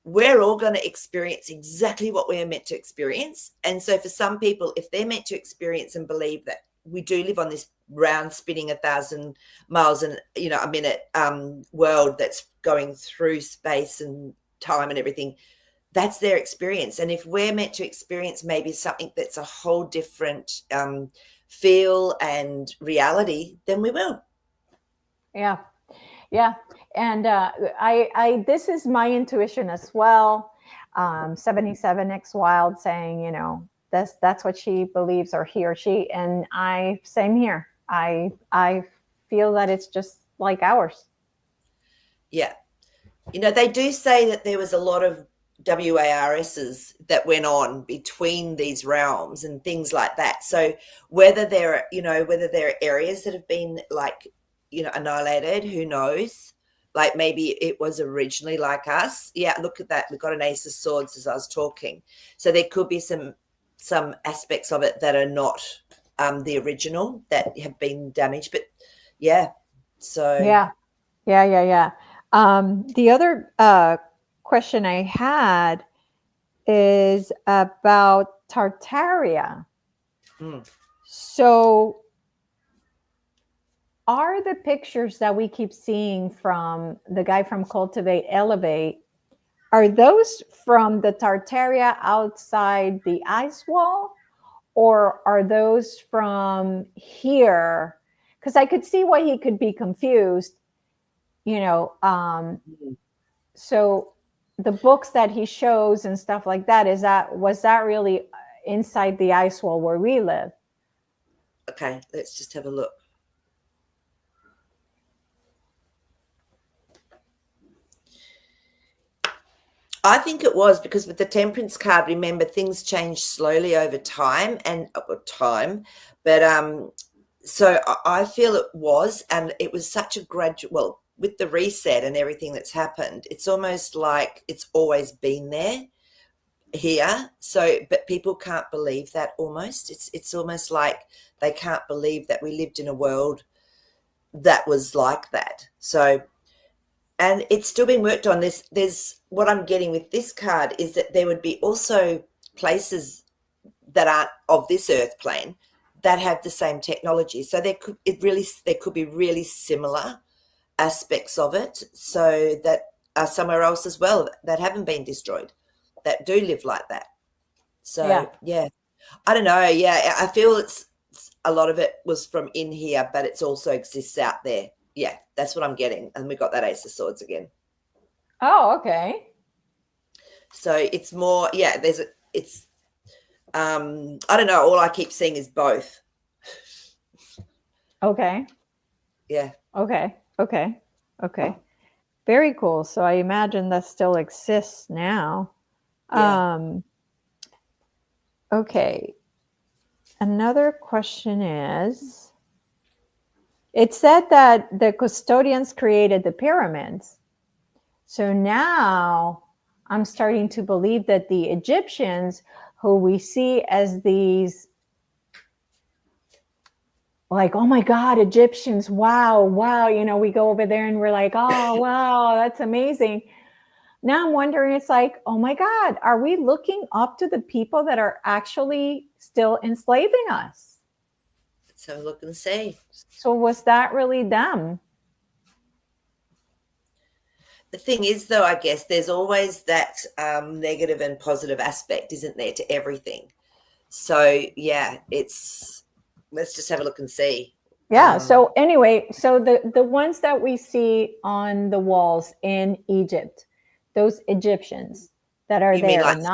Speaker 2: We're all going to experience exactly what we're meant to experience. And so for some people, if they're meant to experience and believe that we do live on this round spinning 1,000 miles and a minute world that's going through space and time and everything, that's their experience. And if we're meant to experience maybe something that's a whole different feel and reality, then we will.
Speaker 1: Yeah. Yeah. And I this is my intuition as well. 77X Wild saying, that's what she believes, or he or she. And same here. I feel that it's just like ours.
Speaker 2: Yeah. They do say that there was a lot of WARSs that went on between these realms and things like that. So whether there are areas that have been like, annihilated, who knows? Like maybe it was originally like us. Yeah, look at that. We've got an Ace of Swords as I was talking. So there could be some aspects of it that are not the original, that have been damaged. But yeah, so
Speaker 1: Yeah. Yeah. Yeah. Yeah. The other question I had is about Tartaria.
Speaker 2: mm,
Speaker 1: So, are the pictures that we keep seeing from the guy from Cultivate Elevate, are those from the Tartaria outside the ice wall, or are those from here? Because I could see why he could be confused, you know, um,
Speaker 2: mm.
Speaker 1: so the books that he shows and stuff like that, was that really inside the ice wall where we live?
Speaker 2: Okay, let's just have a look. I think it was, because with the Temperance card, remember, things change slowly over time but so I feel it was, and it was such a gradual, well, with the reset and everything that's happened, it's almost like it's always been there here. So, but people can't believe that. Almost, it's almost like they can't believe that we lived in a world that was like that. So, and it's still being worked on. There's what I'm getting with this card is that there would be also places that aren't of this earth plane that have the same technology. So there could be really similar aspects of it, so that are somewhere else as well that haven't been destroyed, that do live like that. So yeah, I don't know. Yeah, I feel it's a lot of it was from in here, but it's also exists out there. Yeah, that's what I'm getting. And we got that Ace of Swords again.
Speaker 1: Oh, okay.
Speaker 2: So it's more, yeah, I don't know. All I keep seeing is both.
Speaker 1: Okay.
Speaker 2: Yeah.
Speaker 1: Okay. Very cool. So I imagine that still exists now.
Speaker 2: Yeah.
Speaker 1: Okay. Another question is, it said that the custodians created the pyramids. So now I'm starting to believe that the Egyptians, who we see as these, like, oh my God, Egyptians, wow, we go over there and we're like, oh, wow, that's amazing. Now I'm wondering, it's like, oh my God, are we looking up to the people that are actually still enslaving us?
Speaker 2: Let's have a look and see.
Speaker 1: So was that really them?
Speaker 2: The thing is, though, I guess there's always that negative and positive aspect, isn't there, to everything? So yeah, let's just have a look and see.
Speaker 1: Yeah. So anyway, so the ones that we see on the walls in Egypt, those Egyptians that are
Speaker 2: You mean
Speaker 1: there,
Speaker 2: like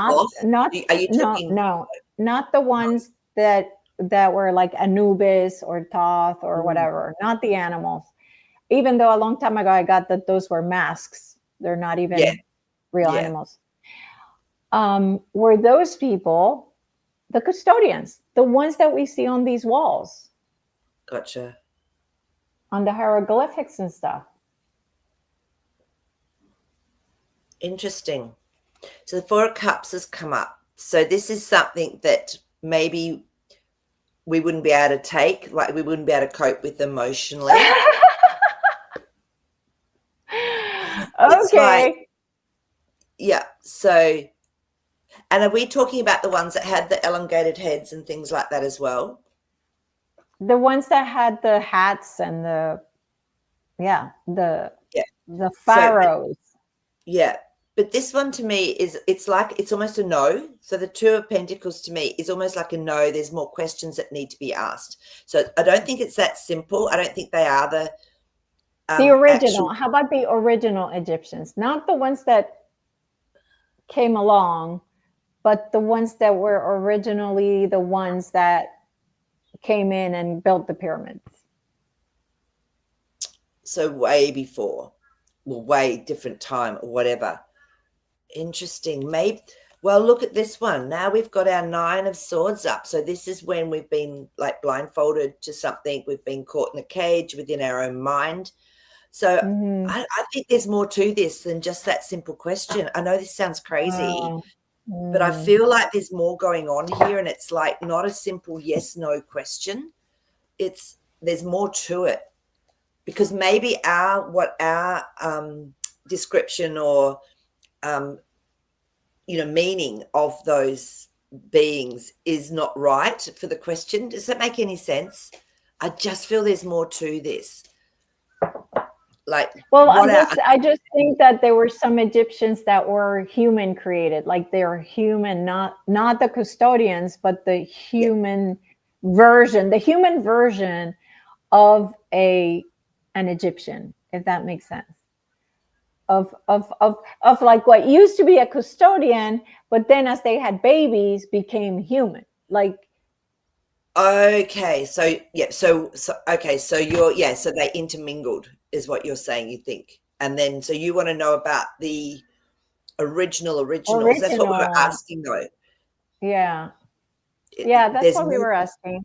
Speaker 2: are you talking?
Speaker 1: not the ones that were like Anubis or Thoth or whatever, not the animals. Even though a long time ago I got that those were masks, they're not even real animals. Were those people the custodians, the ones that we see on these walls?
Speaker 2: Gotcha.
Speaker 1: On the hieroglyphics and stuff.
Speaker 2: Interesting. So the Four of Cups has come up. So this is something that maybe we wouldn't be able to take, like we wouldn't be able to cope with emotionally. It's like, yeah. So, and are we talking about the ones that had the elongated heads and things like that as well?
Speaker 1: The ones that had the hats and the pharaohs.
Speaker 2: So, but this one to me it's almost a no. So the Two of Pentacles to me is almost like a no. There's more questions that need to be asked. So I don't think it's that simple. I don't think they are the
Speaker 1: original. How about the original Egyptians? Not the ones that came along, but the ones that were originally the ones that came in and built the pyramids.
Speaker 2: So way before, well, way different time or whatever. Interesting. Maybe. Well, look at this one. Now we've got our Nine of Swords up. So this is when we've been like blindfolded to something. We've been caught in a cage within our own mind. So I think there's more to this than just that simple question. I know this sounds crazy, but I feel like there's more going on here, and it's like not a simple yes/no question. There's more to it, because maybe our description or meaning of those beings is not right for the question. Does that make any sense? I just feel there's more to this. Like,
Speaker 1: well, I just think that there were some Egyptians that were human created, like they're human, not the custodians, but the human version, of an Egyptian, if that makes sense. of like what used to be a custodian, but then as they had babies became human. Like,
Speaker 2: okay, so yeah, so okay, so so they intermingled is what you're saying, you think. And then so you want to know about the originals. That's what we were
Speaker 1: original.
Speaker 2: asking though.
Speaker 1: Yeah. Yeah, that's
Speaker 2: There's
Speaker 1: what we
Speaker 2: more,
Speaker 1: were asking.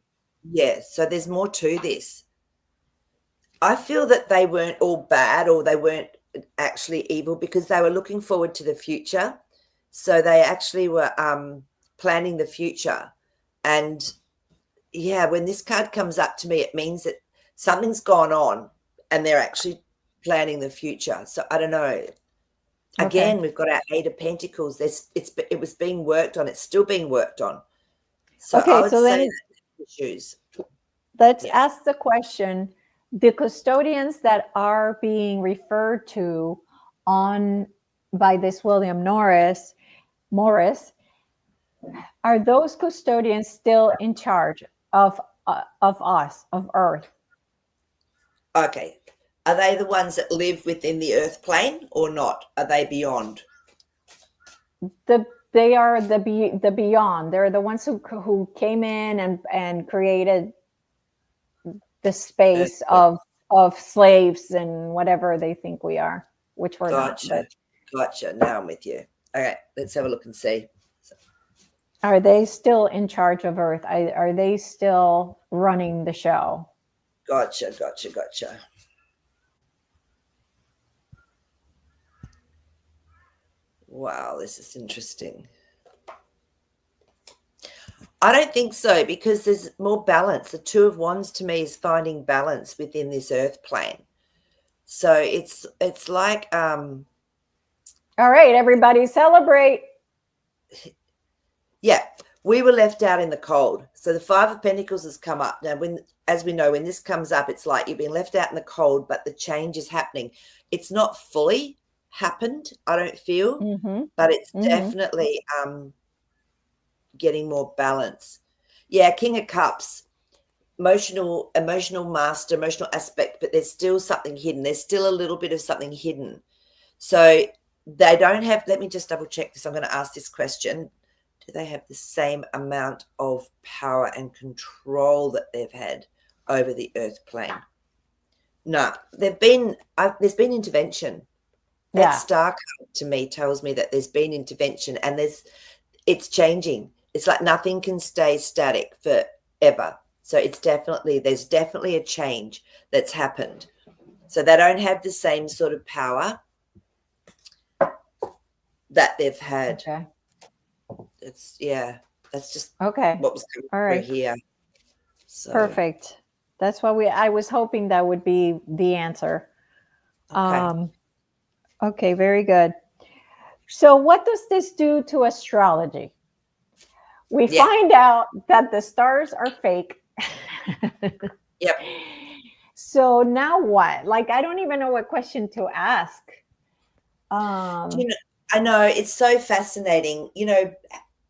Speaker 2: yeah, so there's more to this. I feel that they weren't all bad or they weren't actually evil because they were looking forward to the future. So they actually were planning the future. And yeah, when this card comes up to me, it means that something's gone on and they're actually planning the future. So I don't know. Again,
Speaker 1: Okay.
Speaker 2: we've got our Eight of Pentacles. It was being worked on. It's still being worked on. So I
Speaker 1: Okay,
Speaker 2: would
Speaker 1: so
Speaker 2: say
Speaker 1: then
Speaker 2: that issues.
Speaker 1: let's
Speaker 2: Yeah.
Speaker 1: ask the question, the custodians that are being referred to on by this William Morris, are those custodians still in charge of us, of Earth?
Speaker 2: Okay. Are they the ones that live within the earth plane or not? Are they beyond?
Speaker 1: They are the beyond. They're the ones who came in and created the space
Speaker 2: Okay.
Speaker 1: of slaves and whatever they think we are, which we're not.
Speaker 2: Gotcha.
Speaker 1: But
Speaker 2: Gotcha. Now I'm with you. All right. Let's have a look and see.
Speaker 1: are they still in charge of Earth? Are they still running the show?
Speaker 2: Gotcha. Gotcha. Gotcha. Wow. This is interesting. I don't think so because there's more balance. The Two of Wands to me is finding balance within this earth plane. So it's like
Speaker 1: All right, everybody celebrate.
Speaker 2: yeah, we were left out in the cold. So the Five of Pentacles has come up. Now as we know, when this comes up, it's like you've been left out in the cold, but the change is happening. It's not fully happened, I don't feel,
Speaker 1: Mm-hmm.
Speaker 2: but it's
Speaker 1: Mm-hmm.
Speaker 2: definitely getting more balance. Yeah, King of Cups. Emotional master, emotional aspect, but there's still something hidden. There's still a little bit of something hidden. So they don't have, let me just double check this. I'm going to ask this question. Do they have the same amount of power and control that they've had over the earth plane? No, there's been intervention. That
Speaker 1: Yeah.
Speaker 2: star card to me tells me that there's been intervention and it's changing. It's like nothing can stay static forever. So there's definitely a change that's happened. So they don't have the same sort of power that they've had.
Speaker 1: Okay.
Speaker 2: That's just
Speaker 1: Okay.
Speaker 2: what was coming
Speaker 1: All right.
Speaker 2: through here. So,
Speaker 1: perfect. That's what I was hoping that would be the answer.
Speaker 2: okay.
Speaker 1: Okay, very good. So what does this do to astrology? We find out that the stars are fake.
Speaker 2: Yep.
Speaker 1: So now what? Like, I don't even know what question to ask.
Speaker 2: I know it's so fascinating.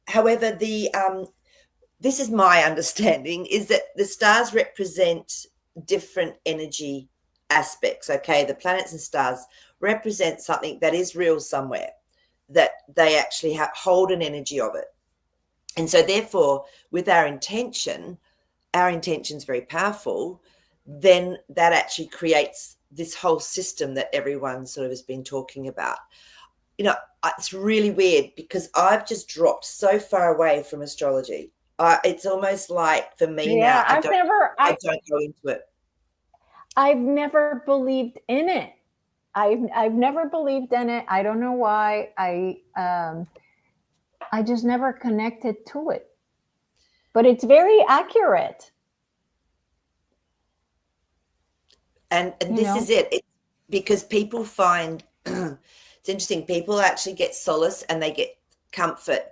Speaker 2: However, this is my understanding is that the stars represent different energy aspects. Okay, the planets and stars represent something that is real somewhere, that they actually hold an energy of it. And so therefore, with our intention's very powerful, then that actually creates this whole system that everyone sort of has been talking about. It's really weird because I've just dropped so far away from astrology. It's almost like for me now, I don't go into it.
Speaker 1: I've never believed in it. I've never believed in it. I don't know why. I just never connected to it. But it's very accurate.
Speaker 2: And this is it. It's because people find it's interesting. People actually get solace and they get comfort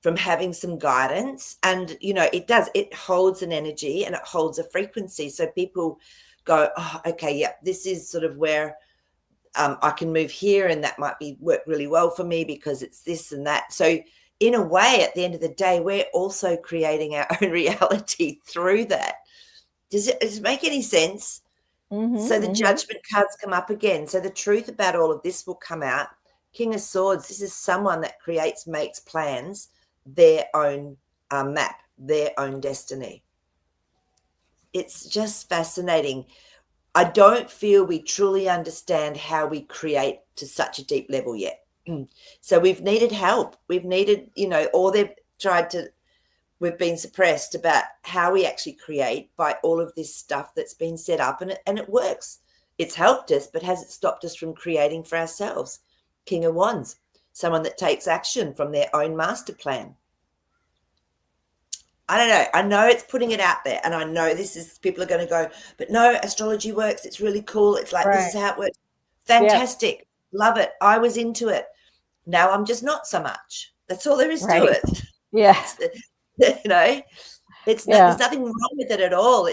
Speaker 2: from having some guidance. And, it holds an energy and it holds a frequency. So people go, oh, okay, yeah, this is sort of where I can move here and that might work really well for me because it's this and that. So in a way, at the end of the day, we're also creating our own reality through that. Does it make any sense? So the judgment cards come up again. So the truth about all of this will come out. King of Swords, this is someone that creates, makes plans, their own map, their own destiny. It's just fascinating. I don't feel we truly understand how we create to such a deep level yet. So we've needed help. We've needed, or they've tried to, we've been suppressed about how we actually create by all of this stuff that's been set up, and it works. It's helped us, but has it stopped us from creating for ourselves? King of Wands, someone that takes action from their own master plan. I don't know. I know it's putting it out there, and I know people are going to go, but no, astrology works. It's really cool. It's like, This is how it works. Fantastic. Yep. Love it. I was into it. Now I'm just not so much. That's all there is to it.
Speaker 1: Yeah.
Speaker 2: There's nothing wrong with it at all.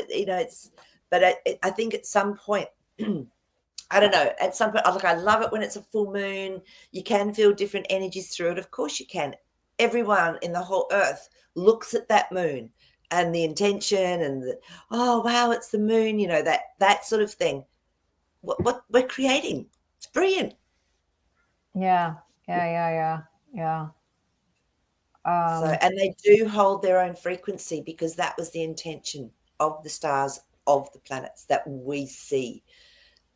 Speaker 2: But I think at some point, I don't know, at some point, I love it when it's a full moon. You can feel different energies through it. Of course you can. Everyone in the whole earth looks at that moon and the intention and oh, wow, it's the moon, that sort of thing. What we're creating. It's brilliant.
Speaker 1: Yeah.
Speaker 2: And they do hold their own frequency, because that was the intention of the stars, of the planets that we see.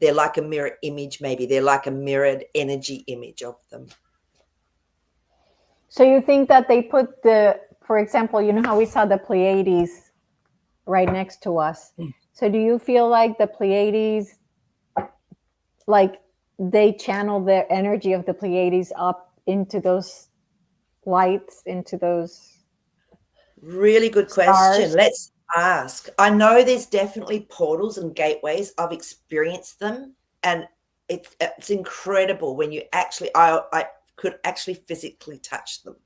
Speaker 2: They're like a mirror image, maybe. They're like a mirrored energy image of them.
Speaker 1: So you think that they put for example, you know how we saw the Pleiades right next to us. So do you feel like the Pleiades, like they channel the energy of the Pleiades up into those lights, into those
Speaker 2: really good
Speaker 1: stars?
Speaker 2: Question. Let's ask. I know there's definitely portals and gateways. I've experienced them, and it's incredible when you actually I could actually physically touch them.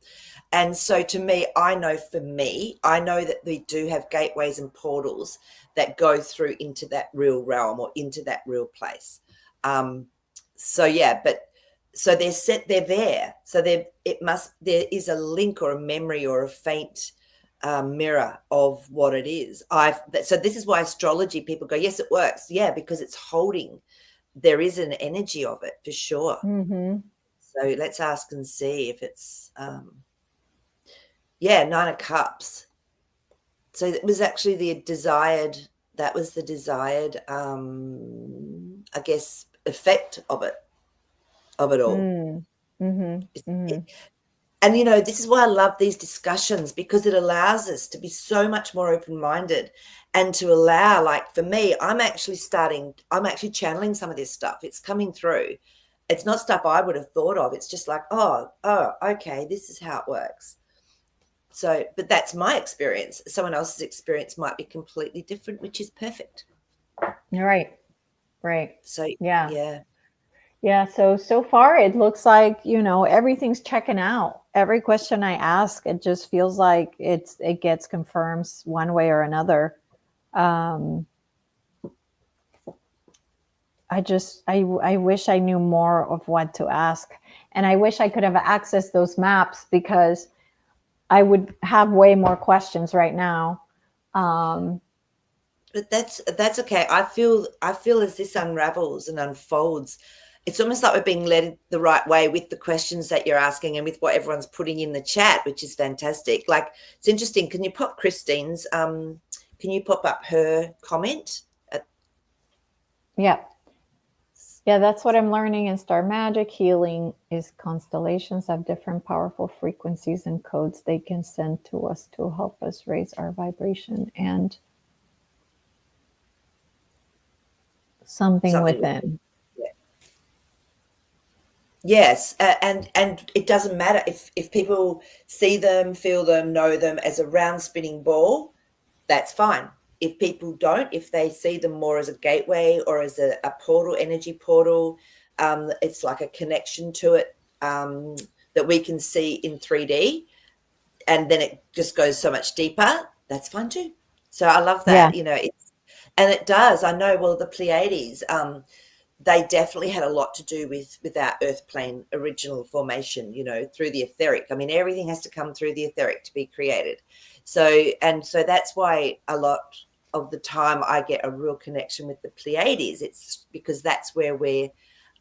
Speaker 2: And so to me, I know that we do have gateways and portals that go through into that real realm or into that real place. So they're there. So there is a link or a memory or a faint mirror of what it is. So this is why astrology, people go, yes, it works. Yeah, because it's holding. There is an energy of it for sure. So let's ask and see if it's, Nine of Cups. So it was actually the desired, I guess, effect of it all. And, this is why I love these discussions, because it allows us to be so much more open-minded and to allow, like for me, I'm actually channeling some of this stuff. It's coming through. It's not stuff I would have thought of. It's just like, oh, okay, this is how it works. So, but that's my experience. Someone else's experience might be completely different, which is perfect.
Speaker 1: Right.
Speaker 2: So,
Speaker 1: yeah. So far it looks like, everything's checking out. Every question I ask, it just feels like it gets confirmed one way or another. I wish I knew more of what to ask, and I wish I could have accessed those maps, because I would have way more questions right now.
Speaker 2: But that's okay. I feel as this unravels and unfolds, it's almost like we're being led the right way with the questions that you're asking and with what everyone's putting in the chat, which is fantastic. Like, it's interesting. Can you pop Christine's? Can you pop up her comment?
Speaker 1: Yeah, that's what I'm learning in Star Magic. Healing is constellations have different powerful frequencies and codes they can send to us to help us raise our vibration and something within.
Speaker 2: Yes, and it doesn't matter if people see them, feel them, know them as a round spinning ball, that's fine. If people don't, if they see them more as a gateway or as a portal, energy portal, it's like a connection to it that we can see in 3D, and then it just goes so much deeper, that's fine too. So I love that, and it does. I know, well, the Pleiades, they definitely had a lot to do with our earth plane original formation, through the etheric. I mean, everything has to come through the etheric to be created. So that's why a lot of the time I get a real connection with the Pleiades, it's because that's where we're,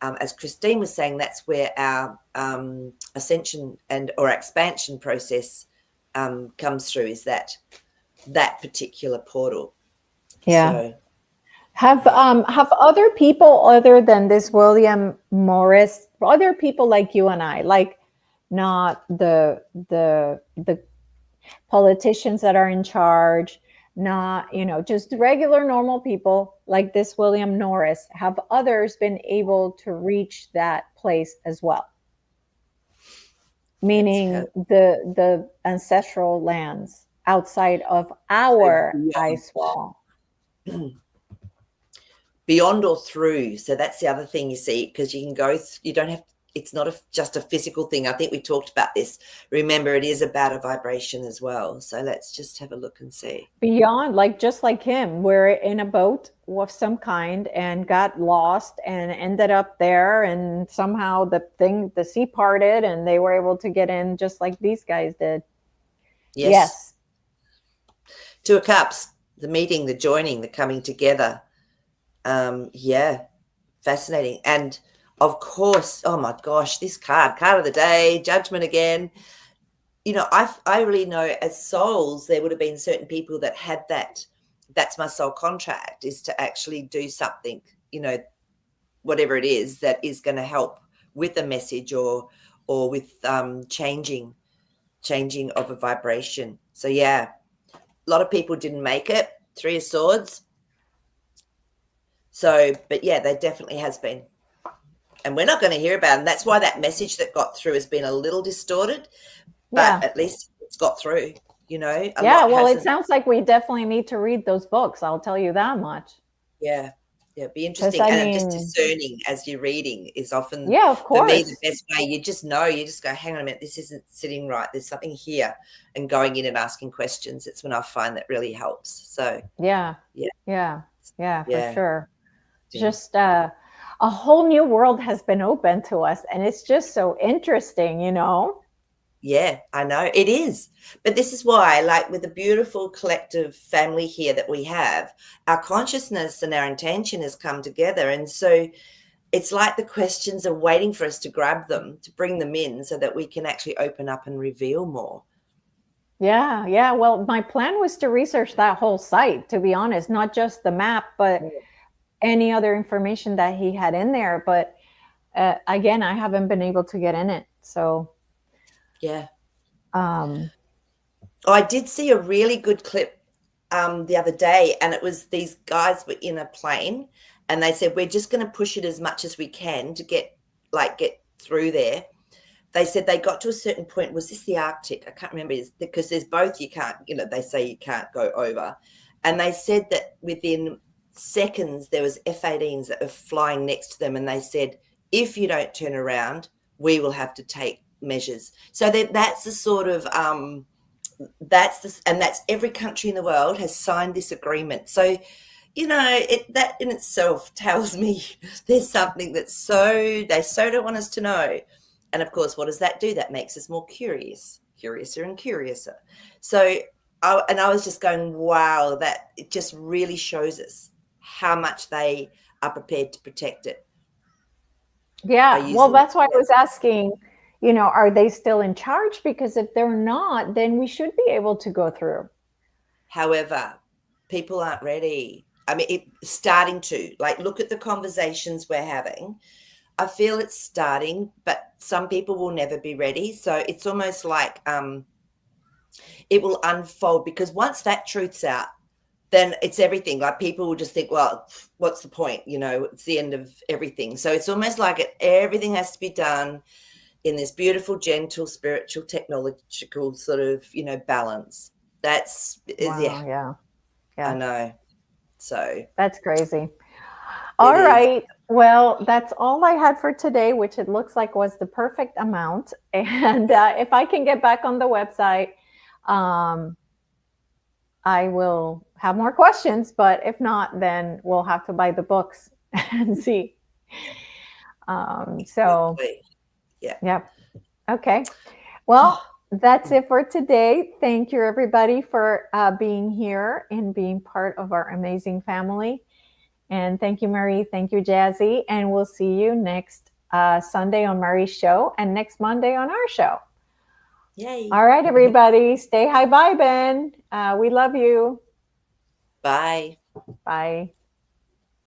Speaker 2: as Christine was saying, that's where our ascension or expansion process comes through, is that particular portal.
Speaker 1: Yeah.
Speaker 2: So
Speaker 1: Have other people other than this William Morris, other people like you and I, like not the politicians that are in charge, not, just regular normal people like this William Norris, have others been able to reach that place as well? Meaning the ancestral lands outside of our ice wall.
Speaker 2: Beyond or through. So that's the other thing, you see, because you can go, you don't have, it's not just a physical thing. I think we talked about this. Remember, it is about a vibration as well. So let's just have a look and see.
Speaker 1: Beyond, like just like him, we're in a boat of some kind and got lost and ended up there, and somehow the sea parted and they were able to get in just like these guys did. Yes.
Speaker 2: Two of Cups, the meeting, the joining, the coming together. Yeah, fascinating. And of course, oh my gosh, this card of the day, Judgment again. I really know, as souls, there would have been certain people that had that's my soul contract, is to actually do something, whatever it is that is going to help with a message or with changing of a vibration. So yeah, a lot of people didn't make it. Three of Swords. So, but yeah, there definitely has been. And we're not going to hear about it. And that's why that message that got through has been a little distorted, but at least it's got through,
Speaker 1: Well, it sounds like we definitely need to read those books. I'll tell you that much.
Speaker 2: Yeah. Yeah. Be interesting. And just discerning as you're reading is often,
Speaker 1: of course,
Speaker 2: for me, the best way. You just go, hang on a minute, this isn't sitting right. There's something here, and going in and asking questions. It's when I find that really helps. So
Speaker 1: yeah, for sure.
Speaker 2: Yeah.
Speaker 1: Just a whole new world has been open to us, and it's just so interesting,
Speaker 2: Yeah, I know it is. But this is why, like with the beautiful collective family here that we have, our consciousness and our intention has come together. And so it's like the questions are waiting for us to grab them, to bring them in so that we can actually open up and reveal more.
Speaker 1: Yeah. Well, my plan was to research that whole site, to be honest, not just the map, but any other information that he had in there. But again, I haven't been able to get in it. So,
Speaker 2: yeah. I did see a really good clip the other day, and it was these guys were in a plane, and they said, we're just going to push it as much as we can to get through there. They said they got to a certain point. Was this the Arctic? I can't remember, because there's both. You can't, they say you can't go over. And they said that within seconds there was F-18s that were flying next to them, and they said, if you don't turn around, we will have to take measures. So that's the sort of and that's every country in the world has signed this agreement. So that in itself tells me there's something that they don't want us to know. And of course, what does that do? That makes us more curiouser and curiouser. So I was just going, wow, that it just really shows us how much they are prepared to protect it.
Speaker 1: Yeah, well, that's why I was asking, are they still in charge? Because if they're not, then we should be able to go through.
Speaker 2: However, people aren't ready. I mean, starting to, look at the conversations we're having. I feel it's starting, but some people will never be ready. So it's almost like it will unfold, because once that truth's out, then it's everything. Like, people will just think, well, what's the point? It's the end of everything. So it's almost like everything has to be done in this beautiful, gentle, spiritual, technological sort of, balance. That's,
Speaker 1: wow, yeah.
Speaker 2: I know. So
Speaker 1: that's crazy. All right. Well, that's all I had for today, which it looks like was the perfect amount. And if I can get back on the website, I will have more questions, but if not, then we'll have to buy the books and see. So,
Speaker 2: yeah.
Speaker 1: Yep. Okay. Well, That's it for today. Thank you, everybody, for being here and being part of our amazing family. And thank you, Maree. Thank you, Jazzy. And we'll see you next Sunday on Maree's show and next Monday on our show.
Speaker 2: Yay.
Speaker 1: All right, everybody. Stay high vibing. We love you.
Speaker 2: Bye.
Speaker 1: Bye.